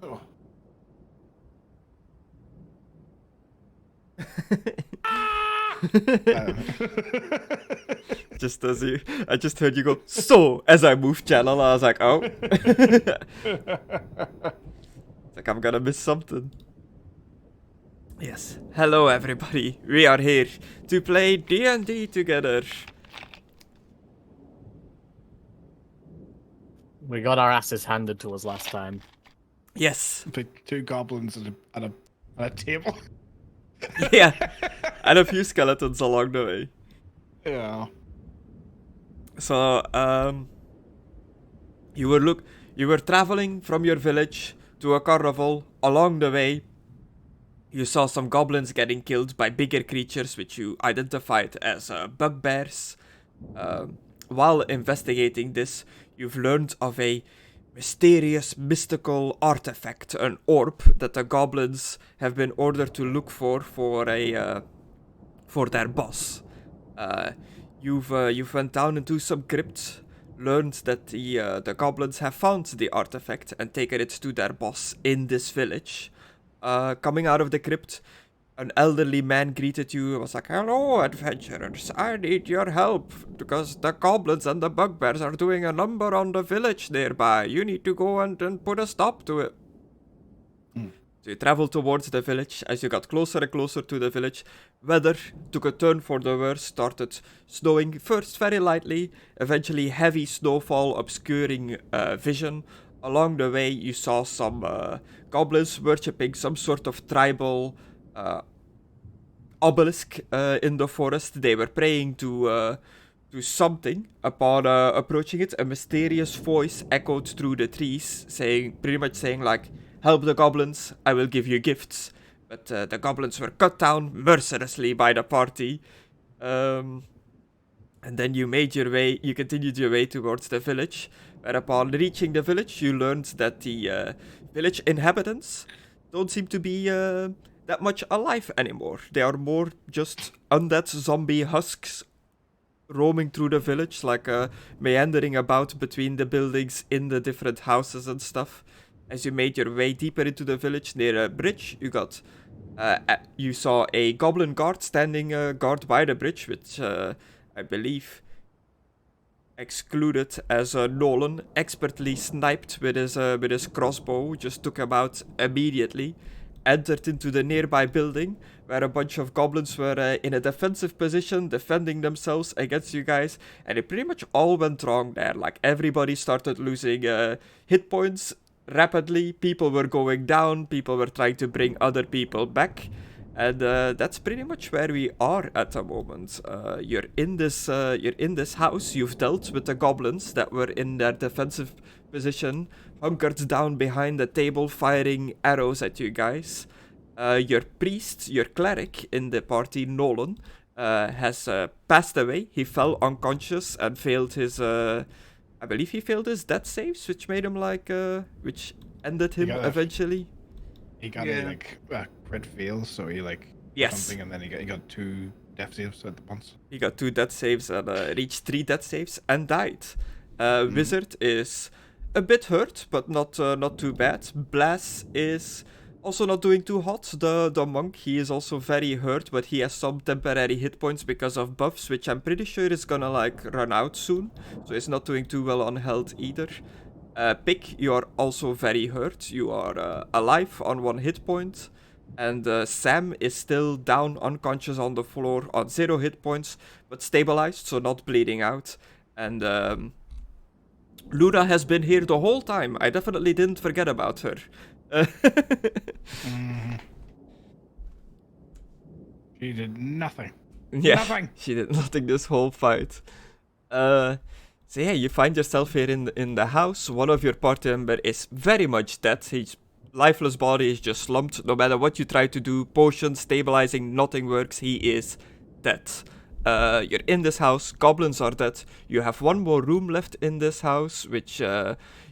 Oh. Just as you, I just heard you go, so, as I moved channel, I was like, oh. It's like I'm gonna miss something. Yes, hello everybody, we are here to play D&D together. We got our asses handed to us last time. Yes, Like 2 goblins at a table. yeah, and a few skeletons along the way. Yeah. So, you were traveling from your village to a carnival. Along the way, you saw some goblins getting killed by bigger creatures, which you identified as bugbears. While investigating this, you've learned of a mysterious, mystical artifact, an orb that the goblins have been ordered to look for their boss. You've went down into some crypts, learned that the goblins have found the artifact and taken it to their boss in this village. Coming out of the crypt, an elderly man greeted you and was like, "Hello, adventurers, I need your help, because the goblins and the bugbears are doing a number on the village nearby. You need to go and put a stop to it." So you traveled towards the village. As you got closer and closer to the village, weather took a turn for the worse, started snowing, first very lightly, eventually heavy snowfall obscuring vision. Along the way, you saw some goblins worshipping some sort of tribal obelisk in the forest. They were praying to something. Upon approaching it, a mysterious voice echoed through the trees, pretty much saying like, "Help the goblins, I will give you gifts." But the goblins were cut down mercilessly by the party. And then you continued your way towards the village, where upon reaching the village, you learned that the village inhabitants don't seem to be that much alive anymore. They are more just undead zombie husks roaming through the village, like meandering about between the buildings in the different houses and stuff. As you made your way deeper into the village near a bridge, you saw a goblin guard standing guard by the bridge, which I believe Excluded as Nolen expertly sniped with his crossbow, just took him out immediately, entered into the nearby building where a bunch of goblins were in a defensive position, defending themselves against you guys, and it pretty much all went wrong there. Like, everybody started losing hit points rapidly, people were going down, people were trying to bring other people back, and that's pretty much where we are at the moment. You're in this house. You've dealt with the goblins that were in their defensive position, hunkered down behind the table, firing arrows at you guys. Your priest, your cleric in the party, Nolen, has passed away. He fell unconscious and failed his. I believe he failed his death saves, which made him which ended him eventually. He got a crit fail, so he yes, something, and then he got 2 death saves at once. He got 2 death saves and reached 3 death saves and died. Wizard is a bit hurt, but not too bad. Blaz is also not doing too hot. The monk, he is also very hurt, but he has some temporary hit points because of buffs, which I'm pretty sure is gonna run out soon. So he's not doing too well on health either. Pick, you are also very hurt. You are alive on 1 hit point. And Sam is still down unconscious on the floor on 0 hit points, but stabilized, so not bleeding out. And Luna has been here the whole time. I definitely didn't forget about her. She did nothing. Yeah, Nothing. She did nothing this whole fight. So yeah, you find yourself here in the house. One of your party members is very much dead. His lifeless body is just slumped. No matter what you try to do, potions, stabilizing, nothing works. He is dead. You're in this house. Goblins are dead. You have 1 more room left in this house, which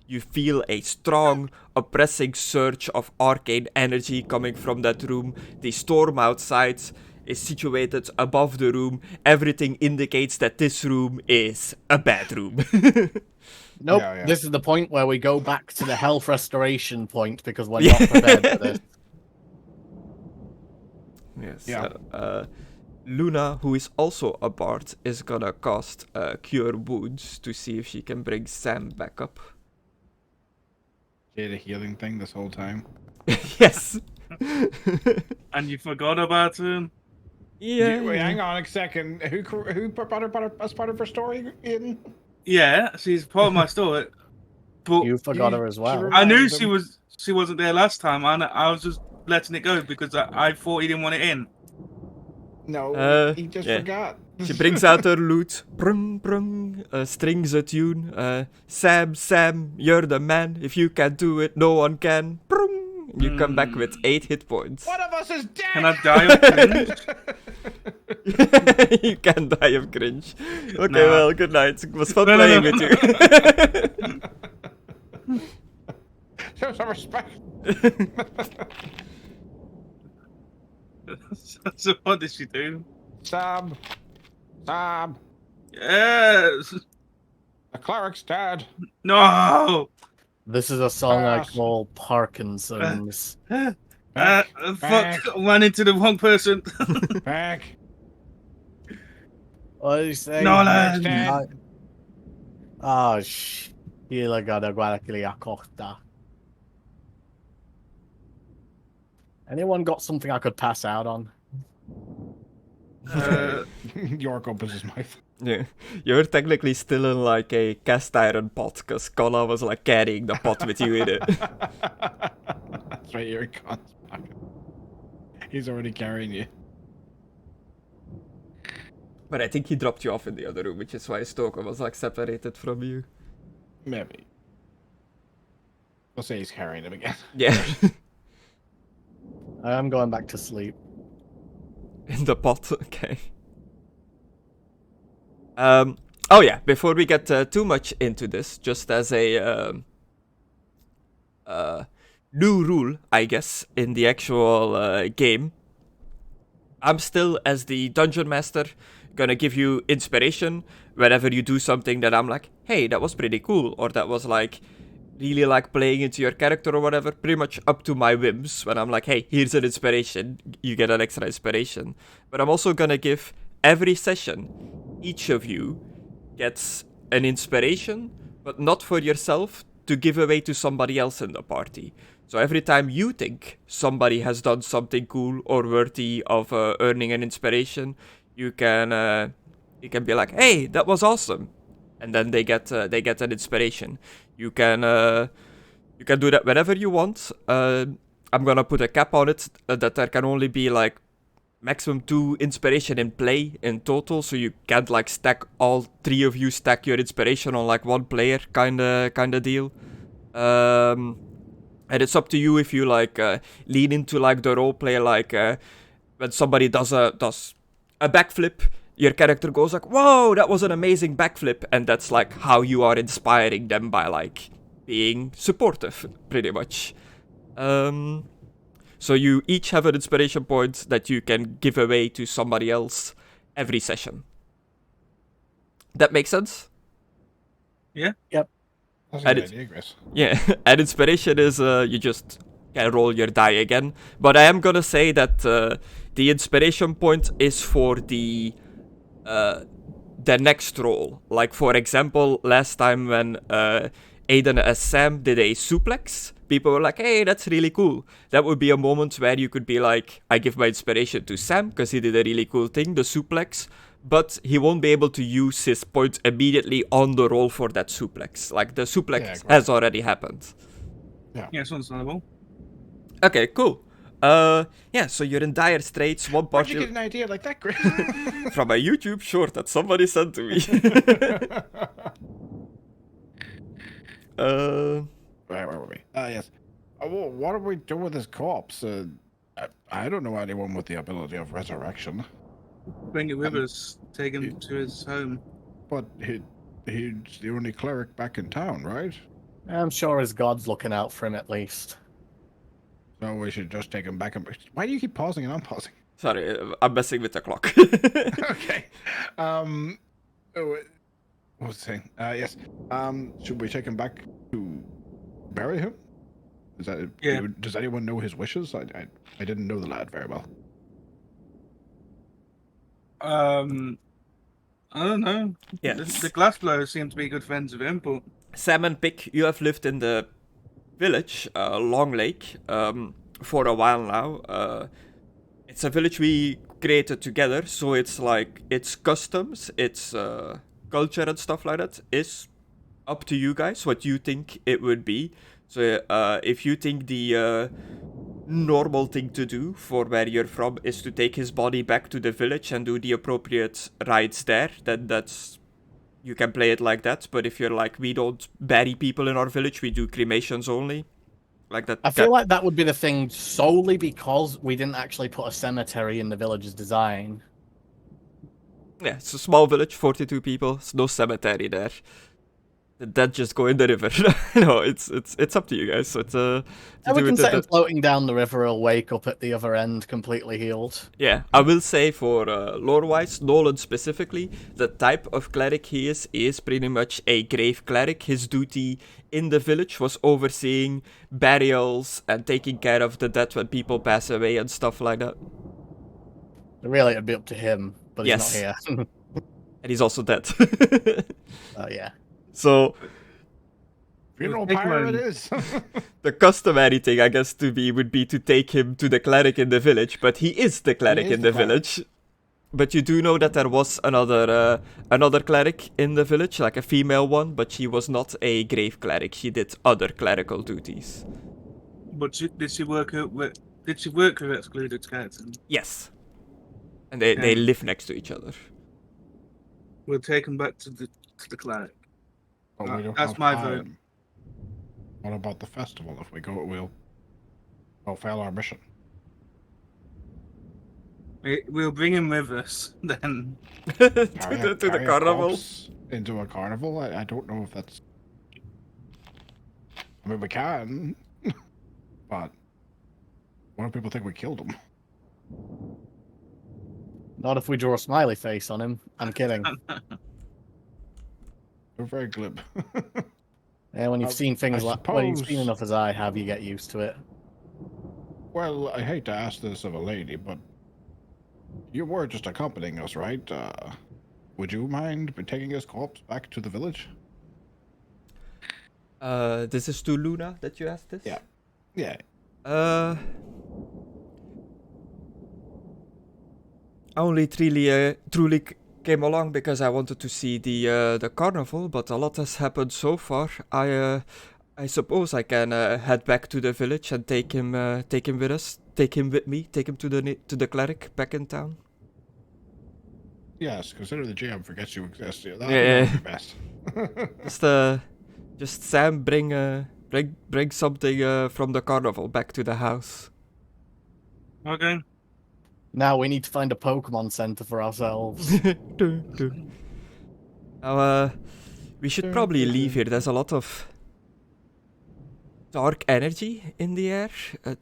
you feel a strong, oppressing surge of arcane energy coming from that room. The storm outside is situated above the room. Everything indicates that this room is a bad room. Nope. Yeah, yeah. This is the point where we go back to the health restoration point because we're Yeah. not prepared for this. Yes. Yeah. Luna, who is also a bard, is gonna cast Cure Wounds to see if she can bring Sam back up. She had a healing thing this whole time. Yes. And you forgot about him? Yeah. Wait, hang on a second. Who brought her as part of her story, Aidan? Yeah, she's part of my story. But You forgot her as well. I knew Random. she wasn't there last time, and I was just letting it go because I thought he didn't want it in. No, he just yeah. forgot. She brings out her lute, brung brung, strings a tune. Sam, you're the man. If you can't do it, no one can. Brung. You come back with 8 hit points. One of us is dead. Can I die of cringe? You can die of cringe. Okay, Nah. well, good night. It was fun No, playing no. with you. Show some respect. So what did she do? Sam. Yes. The cleric's dead. No. This is a song I Pass. call Parkinson's. Fuck. Back. Ran into the wrong person. Back. What do you say? Nolen. Dead. Oh, Ila gada guarda corta. Anyone got something I could pass out on? York opens his mouth. Yeah, you're technically still in like a cast iron pot, because Conna was like carrying the pot with you in it. That's right, here he comes. He's already carrying you. But I think he dropped you off in the other room, which is why Stoker was like separated from you. Maybe. We'll say he's carrying him again. Yeah, I am going back to sleep. in the pot, okay. Oh yeah, before we get too much into this, just as a new rule, I guess, in the actual game, I'm still, as the dungeon master, gonna give you inspiration whenever you do something that I'm like, hey, that was pretty cool, or that was like really like playing into your character or whatever, pretty much up to my whims. When I'm like, hey, here's an inspiration, you get an extra inspiration. But I'm also gonna give every session, each of you gets an inspiration, but not for yourself, to give away to somebody else in the party. So every time you think somebody has done something cool or worthy of earning an inspiration, you can be like, hey, that was awesome, and then they get an inspiration. You can do that whenever you want. I'm gonna put a cap on it that there can only be like maximum 2 inspiration in play in total, so you can't like stack all 3 of you stack your inspiration on like one player kinda deal. And it's up to you if you like lean into like the roleplay, like when somebody does a backflip, your character goes like, whoa, that was an amazing backflip, and that's like how you are inspiring them, by like being supportive, pretty much. So you each have an inspiration point that you can give away to somebody else every session. That makes sense? Yeah. Yep. That's a And good it's- idea, Chris. Yeah, and inspiration is you just can roll your die again. But I am gonna say that the inspiration point is for the next roll. Like for example, last time when Aidan as Sam did a suplex, people were like, hey, that's really cool. That would be a moment where you could be like, I give my inspiration to Sam because he did a really cool thing, the suplex. But he won't be able to use his point immediately on the roll for that suplex. Like the suplex Yeah, correct. has already happened. Yeah, it's understandable. Okay, cool. Yeah, so you're in dire straits. One Where'd you party get an idea like that, Chris? from a YouTube short that somebody sent to me. Where were we? Yes. Well, what do we do with his corpse? I don't know anyone with the ability of resurrection, Bring it with us. Take him to his home. but he's the only cleric back in town, right? I'm sure his god's looking out for him at least. So we should just take him back and... Why do you keep pausing and unpausing? Sorry, I'm messing with the clock. Okay. What was I saying? Yes. Should we take him back to bury him? Is that? Yeah. Does anyone know his wishes? I didn't know the lad very well. I don't know. Yes. The glassblowers seem to be good friends of him, but Sam and Pick, you have lived in the village, Long Lake, for a while now. It's a village we created together, so it's like its customs, its culture and stuff like that is up to you guys what you think it would be. So if you think the normal thing to do for where you're from is to take his body back to the village and do the appropriate rites there, then that's you can play it like that. But if you're like, we don't bury people in our village, we do cremations only, like that. I feel like that would be the thing solely because we didn't actually put a cemetery in the village's design. Yeah, it's a small village, 42 people. There's no cemetery there. The dead just go in the river. No, it's up to you guys. So it's We can set him floating down the river. He'll wake up at the other end, completely healed. Yeah, I will say for lore-wise, Nolen specifically, the type of cleric he is pretty much a grave cleric. His duty in the village was overseeing burials and taking care of the dead when people pass away and stuff like that. Really, it'd be up to him, but Yes. he's not here. And he's also dead. Oh, yeah. So Funeral pyre it is. the customary thing, I guess, would be to take him to the cleric in the village, but he is the cleric in the village. But you do know that there was another cleric in the village, like a female one, but she was not a grave cleric. She did other clerical duties. But did she work with Excluded Skeleton? Yes. And they live next to each other. We'll take him back to the cleric. But we don't That's have my time. vote. What about the festival? If we go, we'll fail our mission. We'll bring him with us then. to the carnival. Into a carnival? I don't know if that's. I mean, we can, but what do people think we killed him? Not if we draw a smiley face on him. I'm kidding. We're very glib. Yeah, when you've seen things when you've seen enough as I have, you get used to it. Well, I hate to ask this of a lady, but you were just accompanying us, right? Would you mind taking his corpse back to the village? This is to Luna that you asked this? Yeah. Yeah. I only truly came along because I wanted to see the carnival, but a lot has happened so far. I suppose I can head back to the village and take him with us, take him with me, take him to the cleric back in town. Yes, consider the GM forgets you exist. That Yeah. would be best. Just Sam, bring something from the carnival back to the house. Okay. Now we need to find a Pokemon Center for ourselves. Now, we should probably leave here. There's a lot of dark energy in the air.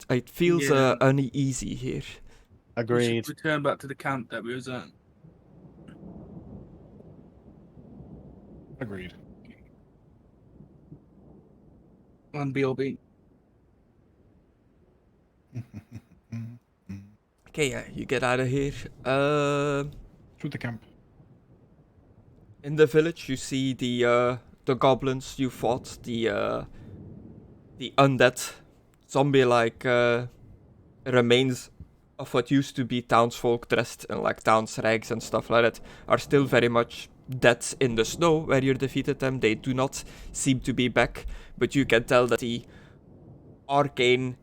It feels uneasy here. Agreed. We should return back to the camp that we was at. Agreed. On BLB. Okay, yeah, you get out of here. To the camp. In the village, you see the goblins you fought, the undead, zombie-like remains of what used to be townsfolk dressed in like town's rags and stuff like that, are still very much dead in the snow where you defeated them. They do not seem to be back, but you can tell that the arcane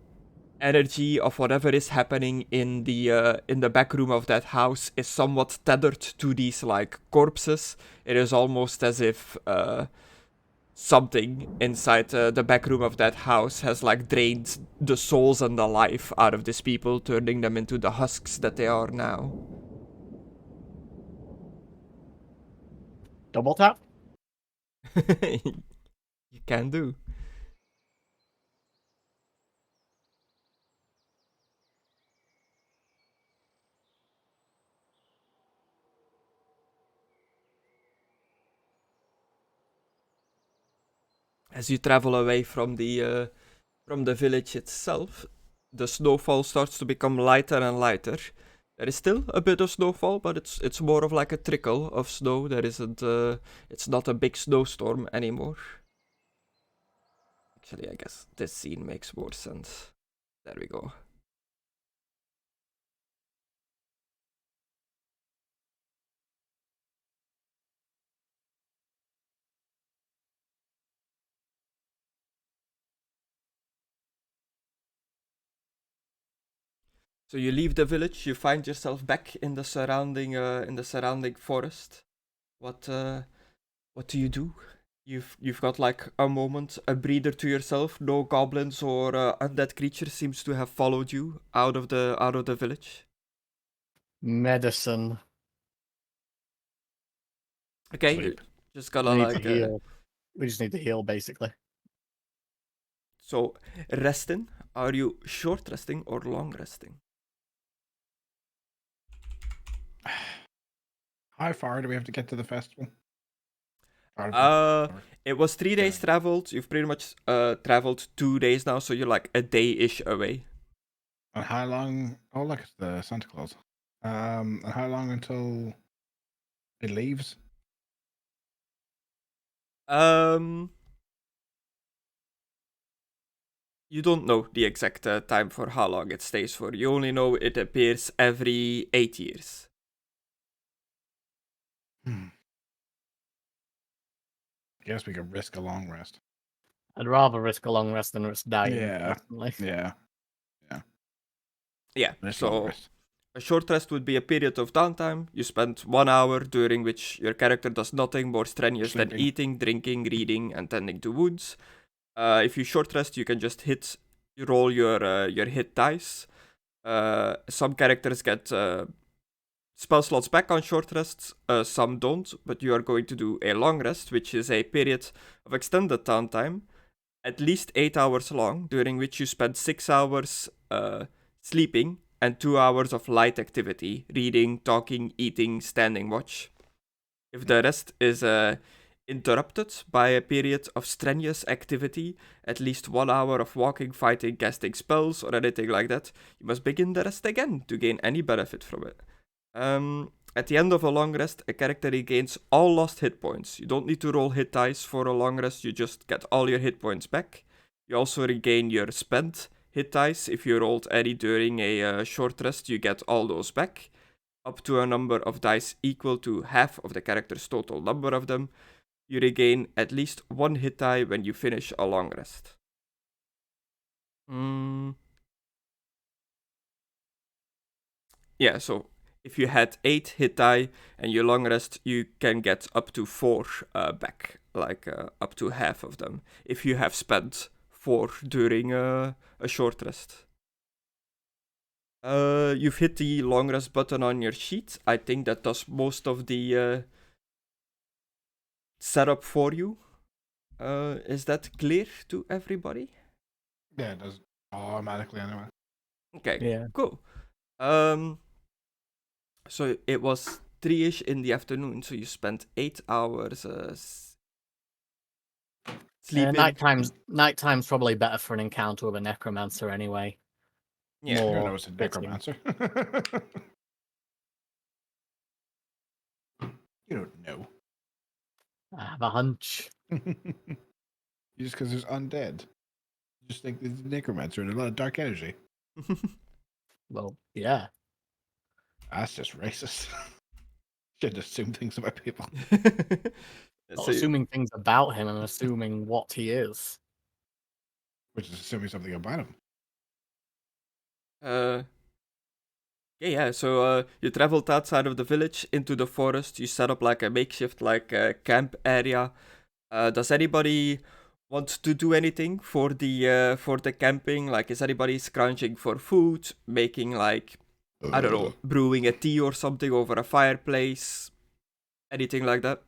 energy of whatever is happening in the back room of that house is somewhat tethered to these like corpses. It is almost as if something inside the back room of that house has like drained the souls and the life out of these people, turning them into the husks that they are now. Double tap? You can do. As you travel away from the village itself, the snowfall starts to become lighter and lighter. There is still a bit of snowfall, but it's more of like a trickle of snow. There isn't it's not a big snowstorm anymore. Actually, I guess this scene makes more sense. There we go. So you leave the village, you find yourself back in the surrounding forest. What do you do? You've got like a moment, a breather to yourself. No goblins or undead creatures seems to have followed you out of the village. Medicine. Okay, Sleep. just We gotta need to like heal. We just need to heal, basically. so resting. Are you short resting or long resting? How far do we have to get to the festival? Uh, it was 3 days Okay. traveled. You've pretty much traveled 2 days now, so you're like a day-ish away. And how long? Oh, look, it's the Santa Claus. And how long until it leaves? You don't know the exact time for how long it stays for. You only know it appears every 8 years. I guess we could risk a long rest. I'd rather risk a long rest than risk dying, Yeah. personally. Yeah. Yeah, Risk long so rest. a short rest would be a period of downtime. You spend 1 hour during which your character does nothing more strenuous than Sleeping. eating, drinking, reading, and tending to wounds. If you short rest, you can just roll your hit dice. Some characters get spell slots back on short rests, some don't, but you are going to do a long rest, which is a period of extended downtime, at least 8 hours long, during which you spend 6 hours sleeping and 2 hours of light activity, reading, talking, eating, standing watch. If the rest is interrupted by a period of strenuous activity, at least 1 hour of walking, fighting, casting spells, or anything like that, you must begin the rest again to gain any benefit from it. At the end of a long rest, a character regains all lost hit points. You don't need to roll hit dice for a long rest, you just get all your hit points back. You also regain your spent hit dice. If you rolled any during a short rest, you get all those back, up to a number of dice equal to half of the character's total number of them. You regain at least 1 hit die when you finish a long rest. Yeah, so if you had 8 hit die and you long rest, you can get up to 4 back, like up to half of them, if you have spent 4 during a short rest. You've hit the long rest button on your sheet. I think that does most of the setup for you. Is that clear to everybody? Yeah, it does automatically anyway. Okay, Yeah. cool. So it was 3-ish in the afternoon, so you spent 8 hours sleeping. Nighttime's probably better for an encounter with a necromancer anyway. Yeah. You More know it's a fitting. necromancer. You don't know. I have a hunch. Just because there's undead. You just think there's a necromancer and a lot of dark energy. Well, yeah. That's just racist. Should assume things about people. Not So, assuming things about him and assuming what he is. Which is assuming something about him. so you traveled outside of the village into the forest. You set up like a makeshift camp area. Does anybody want to do anything for the camping? Like, is anybody scrounging for food, making like, I don't know, brewing a tea or something over a fireplace, anything like that?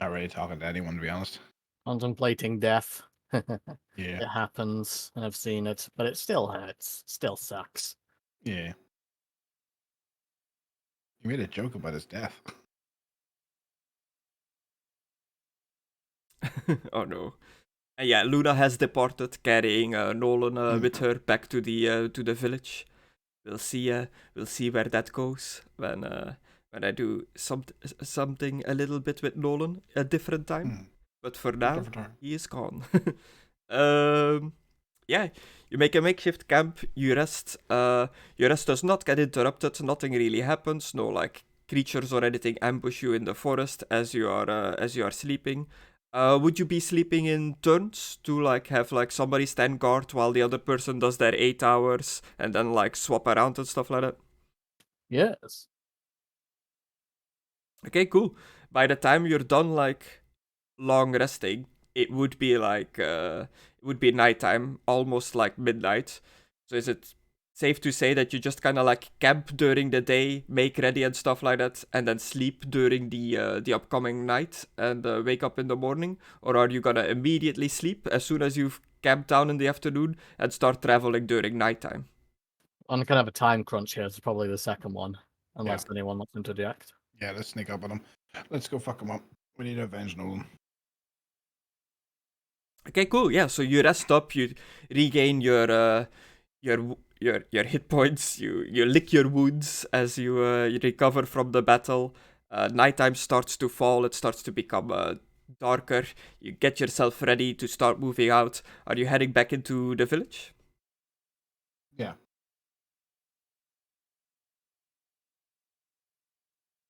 Not really talking to anyone, to be honest. Contemplating death. Yeah. It happens. I've seen it, but it still hurts. Still sucks. Yeah. He made a joke about his death. Oh no. And yeah, Luna has departed, carrying Nolen with her back to the village. We'll see where that goes when I do something a little bit with Nolen a different time. But for now, he is gone. Yeah, you make a makeshift camp. You rest. Your rest does not get interrupted. Nothing really happens. No like creatures or anything ambush you in the forest as you are sleeping. Would you be sleeping in turns to like have like somebody stand guard while the other person does their 8 hours and then like swap around and stuff like that? Yes. Okay, cool. By the time you're done like long resting, it would be like it would be nighttime, almost like midnight. So is it safe to say that you just kind of like camp during the day, make ready and stuff like that, and then sleep during the upcoming night and wake up in the morning? Or are you gonna immediately sleep as soon as you've camped down in the afternoon and start traveling during nighttime? On kind of a time crunch here, it's probably the second one, unless anyone wants to interject. Yeah, let's sneak up on him. Let's go fuck him up. We need to avenge Nolen. Okay, cool. Yeah, so you rest up, you regain your hit points, you lick your wounds as you recover from the battle. Nighttime starts to fall, it starts to become darker. You get yourself ready to start moving out. Are you heading back into the village? Yeah.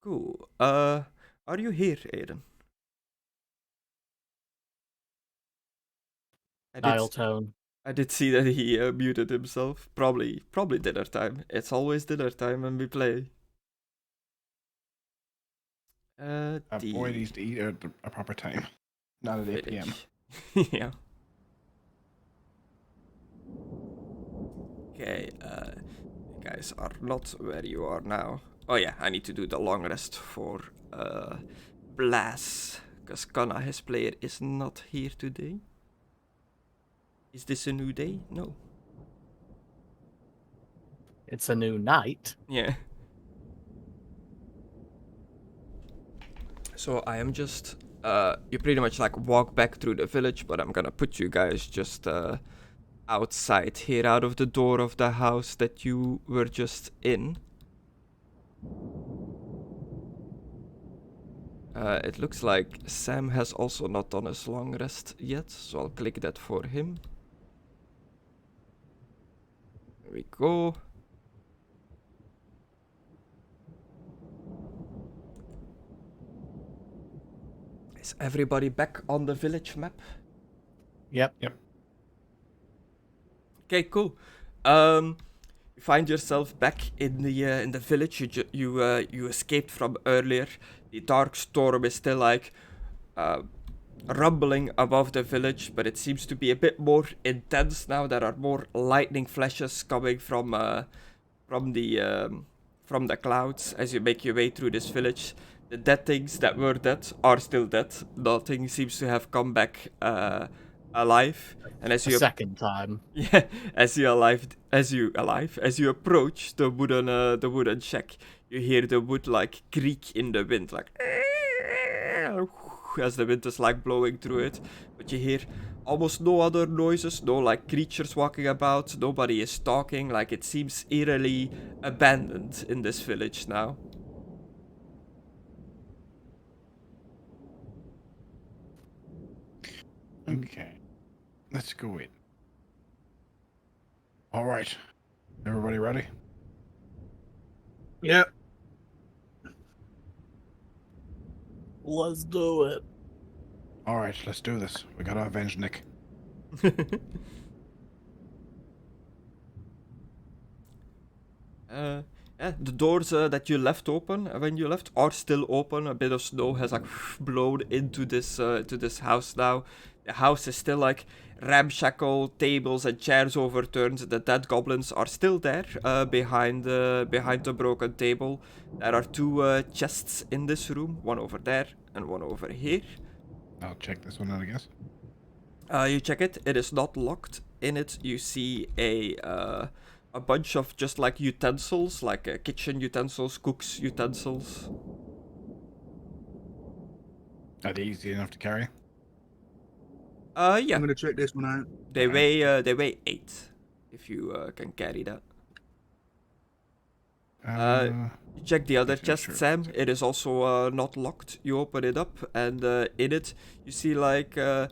Cool. Are you here, Aidan? Dial tone. I did see that he muted himself. Probably dinner time. It's always dinner time when we play. A boy needs to eat at a proper time, not at 8 p.m. Yeah. Okay, you guys are not where you are now. Oh yeah, I need to do the long rest for Blaz, because Conna, his player, is not here today. Is this a new day? No. It's a new night. Yeah. So I am just you pretty much like walk back through the village, but I'm gonna put you guys just outside here, out of the door of the house that you were just in. It looks like Sam has also not done his long rest yet, so I'll click that for him. There we go. Is everybody back on the village map? Yep. Okay, cool. You find yourself back in the village you escaped from earlier. The dark storm is still like rumbling above the village, but it seems to be a bit more intense now. There are more lightning flashes coming from the clouds as you make your way through this village. The dead things that were dead are still dead. Nothing seems to have come back alive. And as you second time. Yeah, as you approach the wooden shack, you hear the wood like creak in the wind, like as the wind is like blowing through it. But you hear almost no other noises, no like creatures walking about, nobody is talking, like it seems eerily abandoned in this village now. Okay. Let's go in. All right. Everybody ready? Yep. Let's do it. All right, let's do this. We gotta avenge Nick. Yeah, the doors that you left open when you left are still open. A bit of snow has like blown into this house now. The house is still like ramshackle, tables and chairs overturned. The dead goblins are still there behind the broken table. There are two chests in this room, one over there and one over here. I'll check this one out, I guess. You check it. It is not locked. In it, you see a bunch of just like utensils, like kitchen utensils, cook's utensils. Are they easy enough to carry? Yeah. I'm gonna check this one out. They weigh 8. If you can carry that. You check the other okay, chest, sure. Sam. It is also not locked. You open it up, and in it you see like a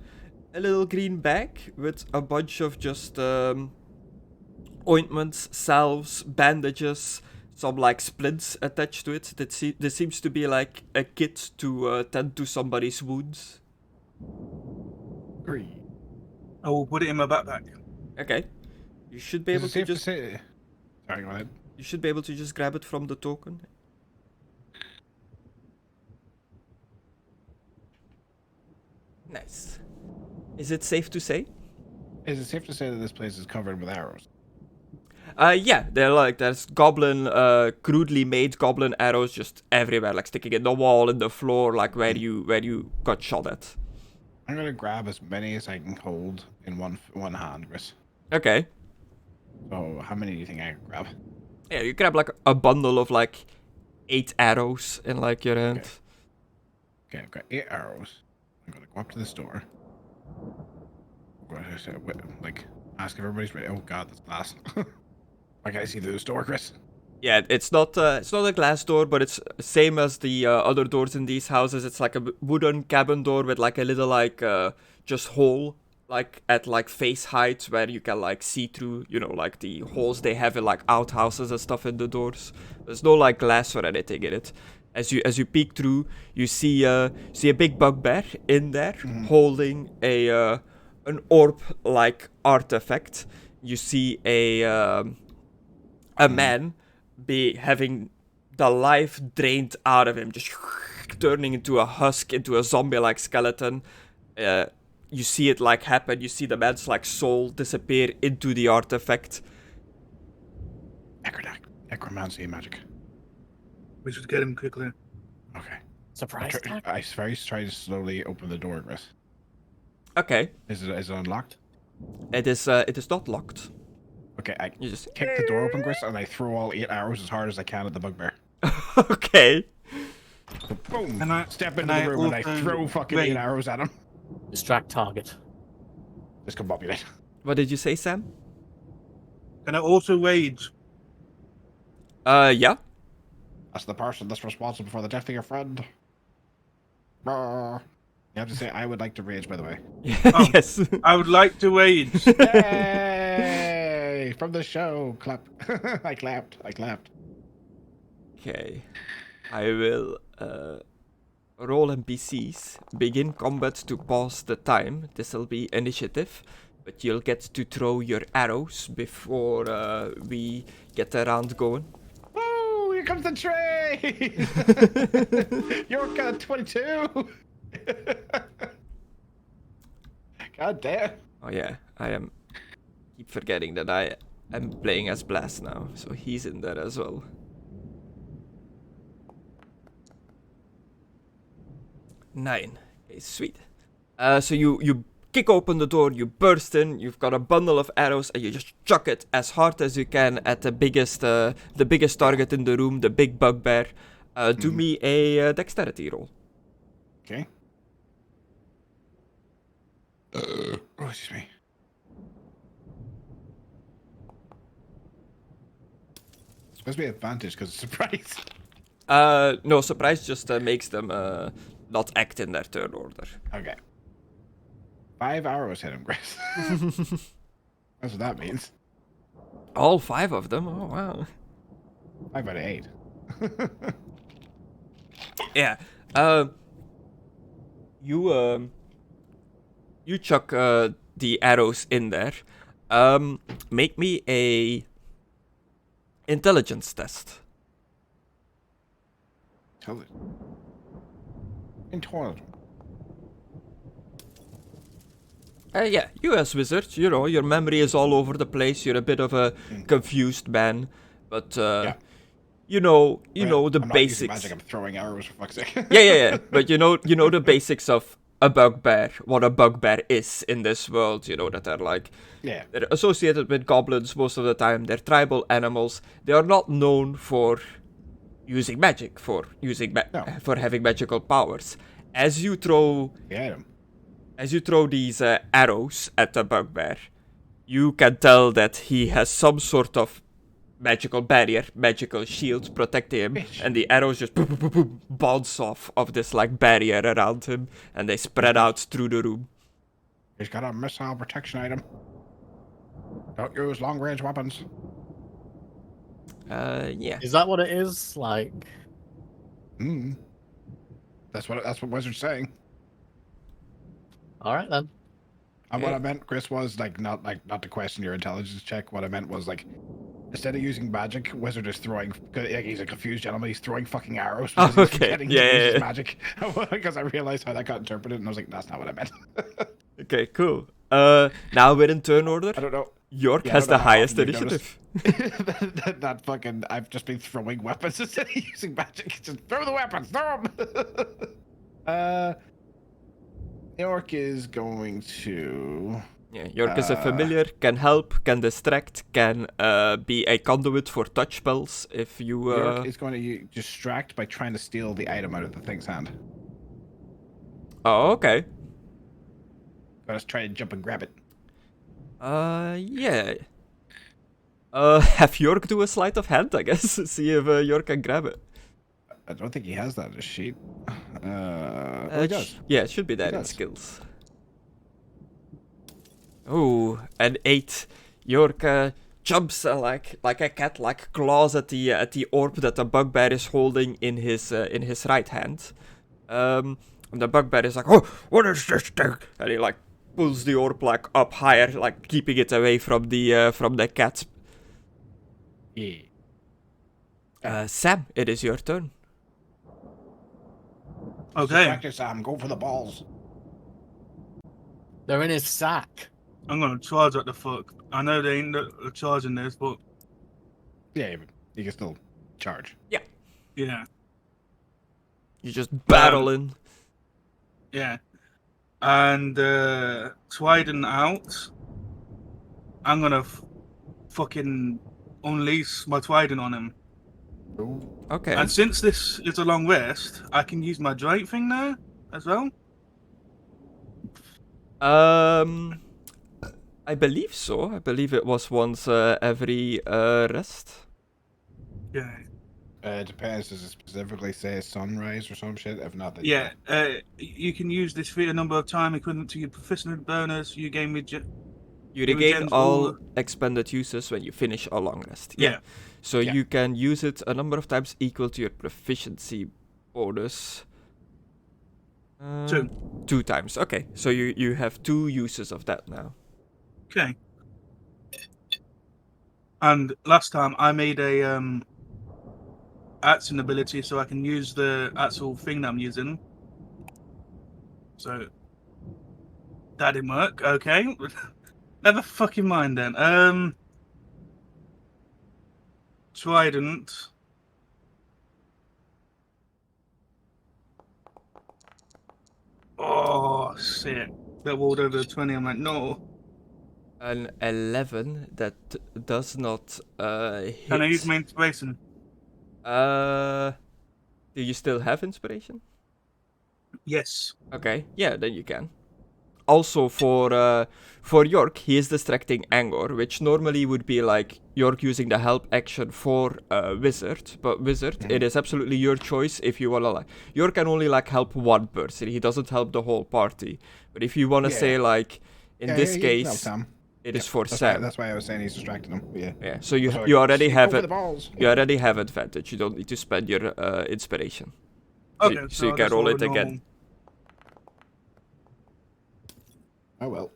little green bag with a bunch of just ointments, salves, bandages, some like splints attached to it. This seems to be like a kit to tend to somebody's wounds. Green. I will put it in my backpack. Okay. You should be Is able it to safe to just. say? Sorry, go ahead. You should be able to just grab it from the token. Nice. Is it safe to say? Is it safe to say that this place is covered with arrows? Yeah, there's goblin, crudely made goblin arrows just everywhere, like sticking in the wall, in the floor, like where you got shot at. I'm gonna grab as many as I can hold in one hand, Chris. Okay. So how many do you think I can grab? Yeah, you grab like a bundle of like 8 arrows in like your hand. Okay, I've got 8 arrows. I'm gonna go up to the store. What did I say? Like, ask if everybody's ready. Oh god, that's glass. Why can't I see through the store, Chris? Yeah, it's not a glass door, but it's same as the other doors in these houses. It's like a wooden cabin door with like a little like just hole like at like face height where you can like see through, you know, like the holes they have in like outhouses and stuff in the doors. There's no like glass or anything in it. As you peek through, you see a big bugbear in there holding an orb like artifact. You see a man be having the life drained out of him, just turning into a husk, into a zombie-like skeleton. You see it like happen. You see the man's like soul disappear into the artifact. Necromancy magic. We should get him quickly. Okay. Surprise attack? I try to slowly open the door, Chris. Okay, Is it unlocked? it is not locked. Okay, I You just kick the door open, Chris, and I throw all 8 arrows as hard as I can at the bugbear. okay. So, boom! And I- Step into and I the room and I also- throw fucking wait. 8 arrows at him. Distract target. Discombobulate. What did you say, Sam? Can I also rage? Yeah. That's the person that's responsible for the death of your friend. Rawr. You have to say, I would like to rage, by the way. Oh. Yes. I would like to rage. Yay! From the show. Clap. I clapped. Okay. I will roll NPCs. Begin combat to pause the time. This will be initiative. But you'll get to throw your arrows before we get the round going. Oh, here comes the train! You're 22! God damn. Oh yeah, keep forgetting that I am playing as Blaz now, so he's in there as well. Nine. Okay, sweet. So you kick open the door, you burst in, you've got a bundle of arrows, and you just chuck it as hard as you can at the biggest target in the room, the big bugbear. Do me a dexterity roll. Okay. Oh, excuse me. Supposed to be advantage because it's surprise. No, surprise just makes them not act in their turn order. Okay. 5 arrows hit him, Grace. That's what that means. All 5 of them? Oh, wow. 5 out of 8. Yeah. You chuck the arrows in there. Make me a intelligence test. Tell it. Intelligent. Yeah, you as wizard, you know, your memory is all over the place. You're a bit of a confused man, but Yeah. you know the I'm not using basics. magic, I'm throwing arrows, for fuck's sake. Yeah. But you know the basics of a bugbear, what a bugbear is in this world. You know that they're like Yeah. they're associated with goblins most of the time. They're tribal animals. They are not known for using magic, for No. having magical powers. As you throw Get him. As you throw these arrows at the bugbear, you can tell that he has some sort of magical barrier, magical shield protecting him, and the arrows just bounce off of this like barrier around him, and they spread out through the room. He's got a missile protection item. Don't use long-range weapons. Yeah. Is that what it is? Like, That's what Wizard's saying. all right then. And what I meant, Chris, was not to question your intelligence check. What I meant was like, instead of using magic, Wizard is throwing. He's a confused gentleman. He's throwing fucking arrows. Oh, He's okay. forgetting Yeah, to use yeah, his yeah. magic. Because I realized how that got interpreted, and I was like, that's not what I meant. Okay, cool. Now we're in turn order. I don't know. York Yeah, I has don't know the how highest often you've initiative. that fucking. I've just been throwing weapons instead of using magic. Just throw the weapons. Throw them. York is going to. Yeah, York is a familiar, can help, can distract, can be a conduit for touch spells if you... York is going to distract by trying to steal the item out of the thing's hand. Oh, okay. Let's try and jump and grab it. Yeah. Have York do a sleight of hand, I guess. See if York can grab it. I don't think he has that in his sheet. He does. Yeah, it should be there in does. skills. Oh, an 8. York jumps like a cat, like claws at the orb that the bugbear is holding in his right hand. And the bugbear is like, "Oh, what is this thing?" And he like pulls the orb like up higher, like keeping it away from the cat. Yeah. Sam, it is your turn. Okay, Practice, Sam. Go for the balls. They're in his sack. I'm gonna charge at the fuck. I know they ain't charging this, but Yeah, but you can still charge. yeah, You just battle in. yeah. And Twyden out. I'm gonna fucking unleash my Twyden on him. Okay. And since this is a long rest, I can use my Drake thing now as well. I believe so. I believe it was once every rest. Yeah. It depends. Does it specifically say sunrise or some shit? If not, then Yeah. You can use this feat a number of times equivalent to your proficiency bonus. You gain You It regain regens all all- expended uses when you finish a long rest. Yeah. So Yeah. you can use it a number of times equal to your proficiency bonus. 2. 2 times. Okay. So you have 2 uses of that now. Okay. And last time I made a action ability so I can use the actual thing that I'm using. So that didn't work. Okay. Never fucking mind then. Trident. Oh shit. That rolled over a 20. I'm like, no. An 11 that does not hit. Can I use my inspiration? Do you still have inspiration? Yes. Okay, yeah, then you can. Also for York, he is distracting Angor, which normally would be like York using the help action for Wizard, but Wizard, it is absolutely your choice if you wanna like. York can only like help one person, he doesn't help the whole party. But if you wanna say like, in this case, it is for Sam. That's why I was saying he's distracting him. Yeah. Yeah, so you Sorry. you already Go have for it. the balls. You already have advantage. You don't need to spend your inspiration. Okay. So you I'll can just roll a it again. normal. Oh well.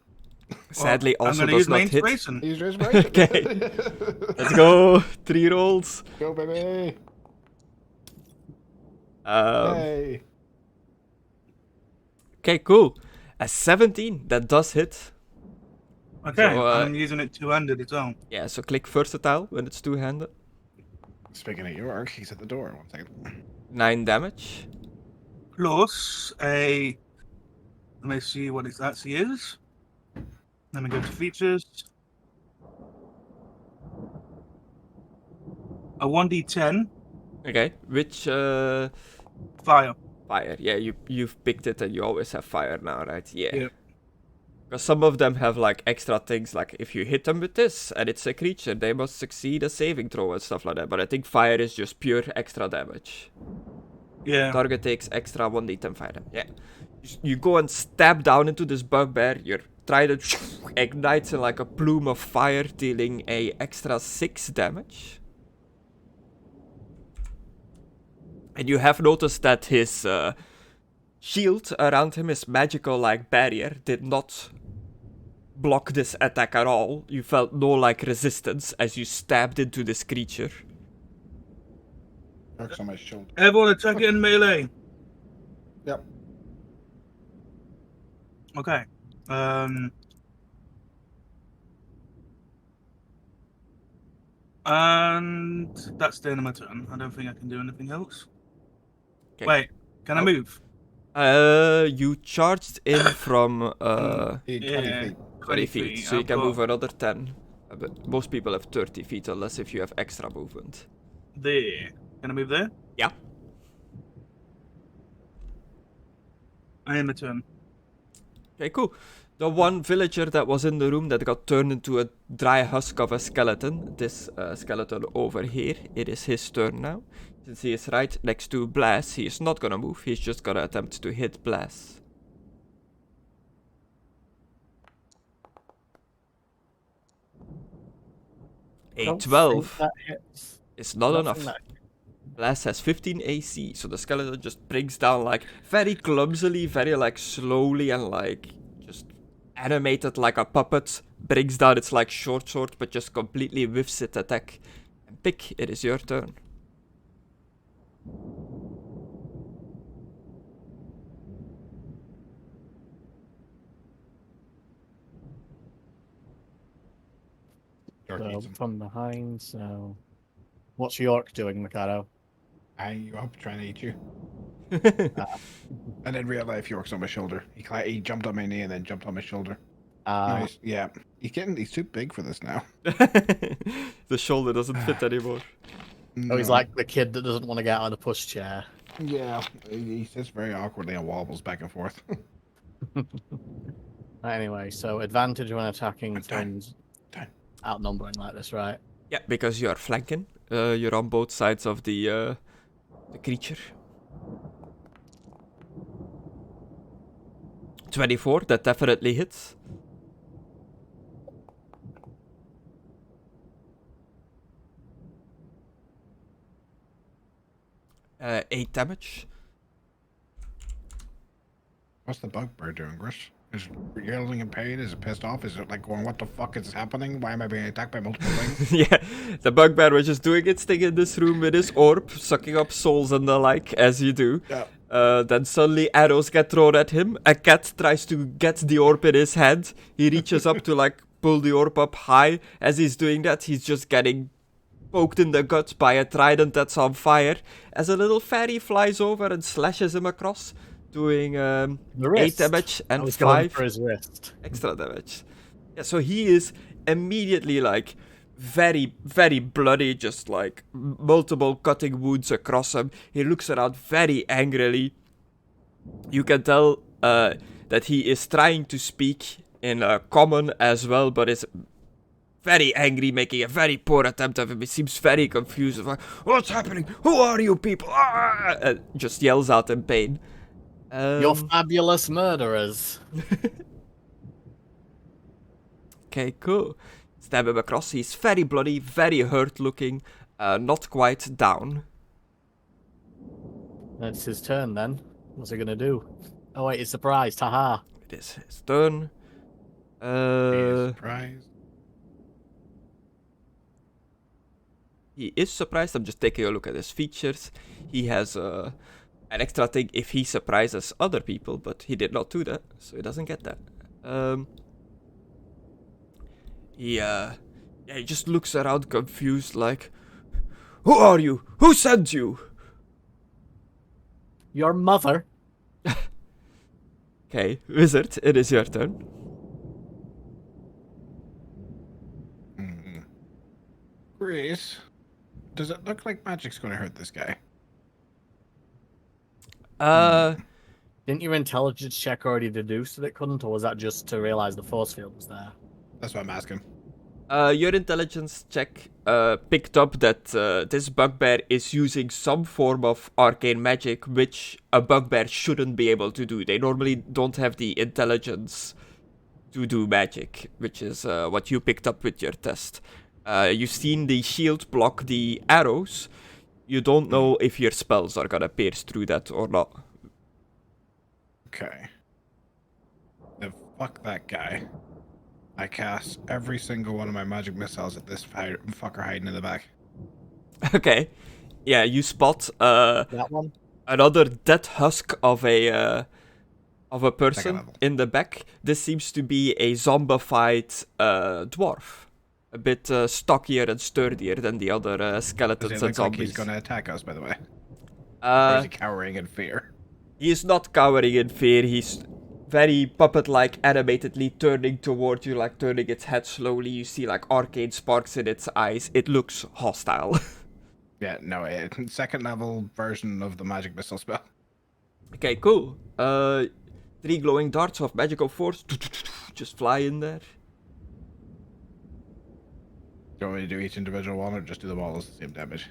Sadly, I'm also gonna does use my not hit. inspiration. He's respiration. Okay. Let's go. 3 rolls. Go, baby. Okay, Hey. cool. A 17 that does hit. Okay, So, I'm using it two-handed as well. Yeah, so click versatile when it's two-handed. Speaking of York, he's at the door. 1 second. 9 damage. Plus a. Let me see what it actually is. Let me go to features. A 1d10 Okay, which fire. fire? Yeah, you've picked it and you always have fire now, right? Yeah. Yeah. Because some of them have like extra things, like if you hit them with this and it's a creature, they must succeed a saving throw and stuff like that. But I think fire is just pure extra damage. Yeah. Target takes extra 1d10 fire damage. Yeah. You go and stab down into this bugbear. Your trident ignites in like a plume of fire, dealing a extra 6 damage. And you have noticed that his shield around him, his magical like barrier, did not block this attack at all. You felt no like resistance as you stabbed into this creature. Works on my shoulder. Everyone attack it in melee. Yep. Okay. And that's the end of my turn. I don't think I can do anything else. Okay. Wait, can I move? You charged in from 20 Yeah. feet. 20 feet, so you I've can got move another 10. But most people have 30 feet unless if you have extra movement. there. Can I move there? Yeah. I end my turn. Okay, cool. The one villager that was in the room that got turned into a dry husk of a skeleton, this skeleton over here, it is his turn now. Since he is right next to Blaz, he is not gonna move, he's just gonna attempt to hit Blaz. A Don't 12 think that hits. is not Nothing enough. that- Blaz has 15 AC, so the skeleton just brings down like very clumsily, very like slowly and like just animated like a puppet. Brings down its like short sword, but just completely whiffs its attack. And Pick, it is your turn. York So eats him. from behind, so... What's York doing, Mckadow? Hanging you up, trying to eat you. And in real life, York's on my shoulder. He jumped on my knee and then jumped on my shoulder. Nice. Yeah. He's too big for this now. The shoulder doesn't fit anymore. Oh, he's No. like the kid that doesn't want to get out of the pushchair. Yeah. He sits very awkwardly and wobbles back and forth. Anyway, so advantage when attacking Time. things Time. outnumbering like this, right? Yeah, because you are flanking. You're on both sides of the creature. 24, that definitely hits. Uh, 8 damage. What's the bugbear doing, Grish? Is it yelling in pain? Is it pissed off? Is it like going, what the fuck is happening? Why am I being attacked by multiple things? Yeah, the bugbear was just doing its thing in this room with his orb, sucking up souls and the like, as you do. Yeah. Then suddenly arrows get thrown at him. A cat tries to get the orb in his hand. He reaches up to like pull the orb up high. As he's doing that, he's just getting poked in the gut by a trident that's on fire. As a little fairy flies over and slashes him across, doing The 8 wrist. damage I and was going 5 for his wrist. extra damage. Yeah, so he is immediately like very, very bloody, just like multiple cutting wounds across him. He looks around very angrily. You can tell that he is trying to speak in common as well, but is very angry, making a very poor attempt of him. He seems very confused. Like, what's happening? Who are you people? Ah! And just yells out in pain. You're fabulous murderers. Okay, cool. Stab him across. He's very bloody, very hurt looking, not quite down. It's his turn then. What's he gonna do? Oh wait, he's surprised. Haha. It is his turn. Surprise. He is surprised. I'm just taking a look at his features. He has an extra thing if he surprises other people, but he did not do that, so he doesn't get that. He just looks around confused, like, who are you? Who sent you? Your mother. Okay, wizard, it is your turn. Grace, does it look like magic's going to hurt this guy? Didn't your intelligence check already deduce that it couldn't, or was that just to realize the force field was there? That's what I'm asking. Your intelligence check picked up that this bugbear is using some form of arcane magic, which a bugbear shouldn't be able to do. They normally don't have the intelligence to do magic, which is what you picked up with your test. You've seen the shield block the arrows. You don't know if your spells are gonna pierce through that or not. Okay. Then fuck that guy. I cast every single one of my magic missiles at this fucker hiding in the back. Okay. Yeah, you spot That one? another dead husk of a person level. in the back. This seems to be a zombified dwarf. A bit stockier and sturdier than the other Does skeletons he and look like zombies. he's gonna attack us, by the way? Or is Uh, he cowering in fear? he is not cowering in fear. He's very puppet-like, animatedly turning toward you, like turning its head slowly. You see like arcane sparks in its eyes. It looks hostile. Yeah, no, second level version of the magic missile spell. Okay, cool. 3 glowing darts of magical force just fly in there. Do you want me to do each individual one or just do them all as the same damage?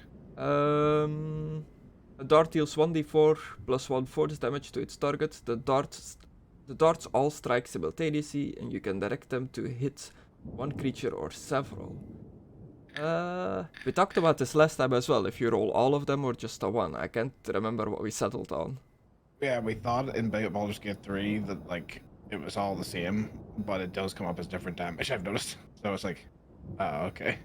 A dart deals 1d4 plus 1 force damage to its target. The darts all strike simultaneously, and you can direct them to hit one creature or several. We talked about this last time as well, if you roll all of them or just the one. I can't remember what we settled on. Yeah, we thought in Baldur's Gate 3 that, like, it was all the same, but it does come up as different damage, I've noticed. So it's like, oh, okay.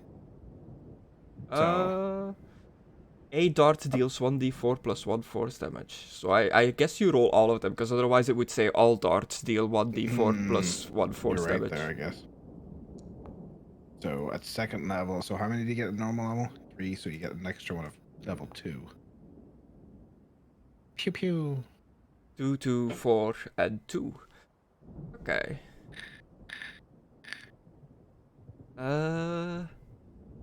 A dart deals 1d4 plus 1 force damage. So I guess you roll all of them, because otherwise it would say all darts deal 1d4 plus 1 force You're right damage. there, I guess. So at second level, so how many do you get at normal level? 3, so you get an extra one of level 2. Pew pew. 2, 2, 4, and 2. Okay. And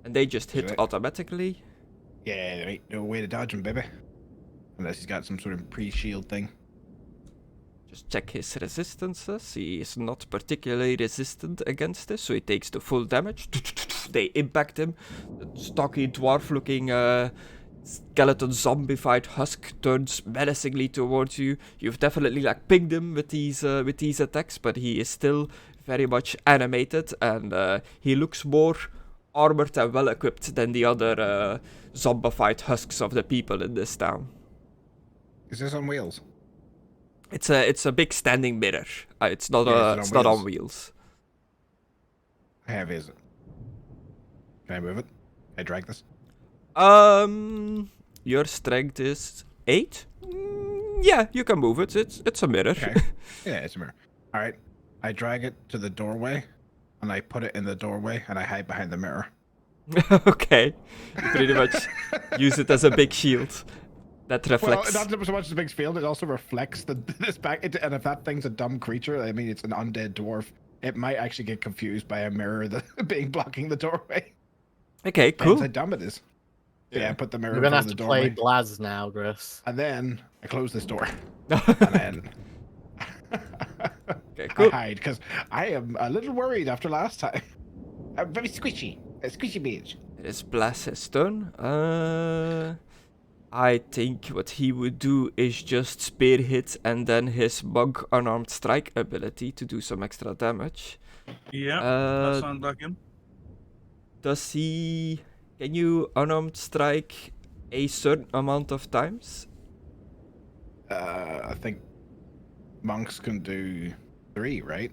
they just hit Right. automatically. Yeah, there ain't no way to dodge him, baby. Unless he's got some sort of pre-shield thing. Just check his resistances. He is not particularly resistant against this, so he takes the full damage. They impact him. The stocky dwarf-looking skeleton zombified husk turns menacingly towards you. You've definitely like pinged him with these attacks, but he is still very much animated, and he looks more armored and well equipped than the other zombified husks of the people in this town. Is this on wheels? It's a big standing mirror. It's not Yeah, it's not on wheels. How heavy is it? Can I move it? Can I drag this? Your strength is 8. Yeah, you can move it. It's a mirror. Okay. Yeah, it's a mirror. All right. I drag it to the doorway, and I put it in the doorway, and I hide behind the mirror. Okay, you pretty much use it as a big shield that reflects. Well, not so much as a big field, it also reflects this back. And if that thing's a dumb creature, I mean, it's an undead dwarf, it might actually get confused by a mirror being blocking the doorway. Okay, Depends cool. how dumb it is. Yeah, I put the mirror You're in gonna front have of to the play doorway. Blaz now, Griss. And then I close this door. And then Okay, I cool. hide, because I am a little worried after last time. I'm very squishy. A squishy bitch. It is Blaz's turn. I think what he would do is just spear hit and then his bug unarmed strike ability to do some extra damage. Yeah, that Uh, sounds like him. does he? Can you unarmed strike a certain amount of times? I think monks can do 3, right?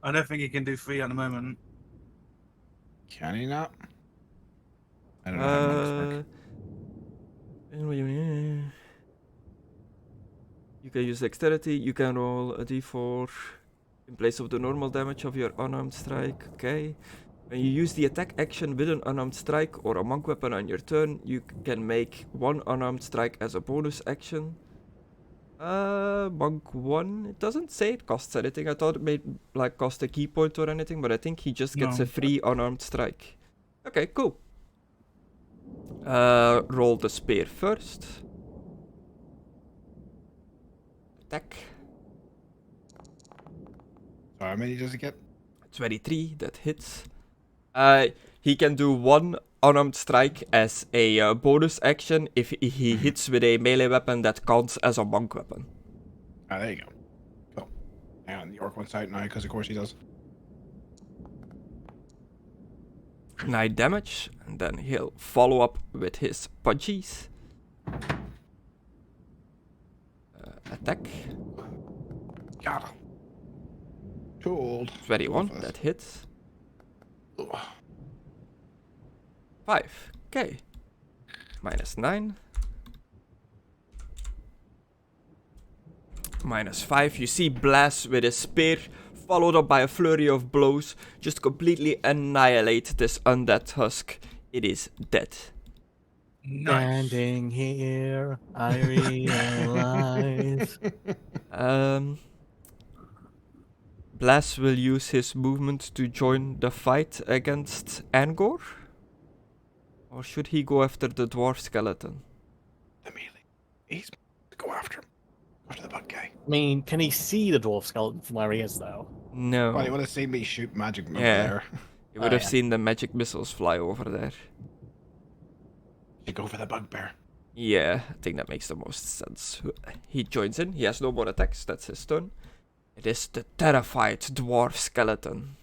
I don't think he can do 3 at the moment. Can he not? I don't know how monks work. You can use dexterity, you can roll a d4 in place of the normal damage of your unarmed strike, okay. When you use the attack action with an unarmed strike or a monk weapon on your turn, you can make one unarmed strike as a bonus action. Monk 1, it doesn't say it costs anything. I thought it may like cost a key point or anything, but I think he just gets No. a free unarmed strike. Okay, cool. Roll the spear first. attack. So how many does it get? 23, that hits. He can do one unarmed strike as a bonus action if he hits with a melee weapon that counts as a monk weapon. Ah, there you go. Cool. Hang on, the orc wants out now, because of course he does. 9 damage, and then he'll follow up with his punchies. Attack. Got him. Too old. 21, that hits. 5, okay. Minus 9. Minus 5, you see Blaz with his spear, followed up by a flurry of blows, just completely annihilate this undead husk. It is dead. Nice. Standing here, I realize. Blaz will use his movement to join the fight against Angor? Or should he go after the dwarf skeleton? The melee. He's go after him. Go after the bug guy. I mean, can he see the dwarf skeleton from where he is, though? No. Well, you would have seen me shoot magic over Yeah. there. You would Oh, have yeah. seen the magic missiles fly over there. You go for the bugbear. Yeah, I think that makes the most sense. He joins in. He has no more attacks. That's his turn. It is the terrified dwarf skeleton.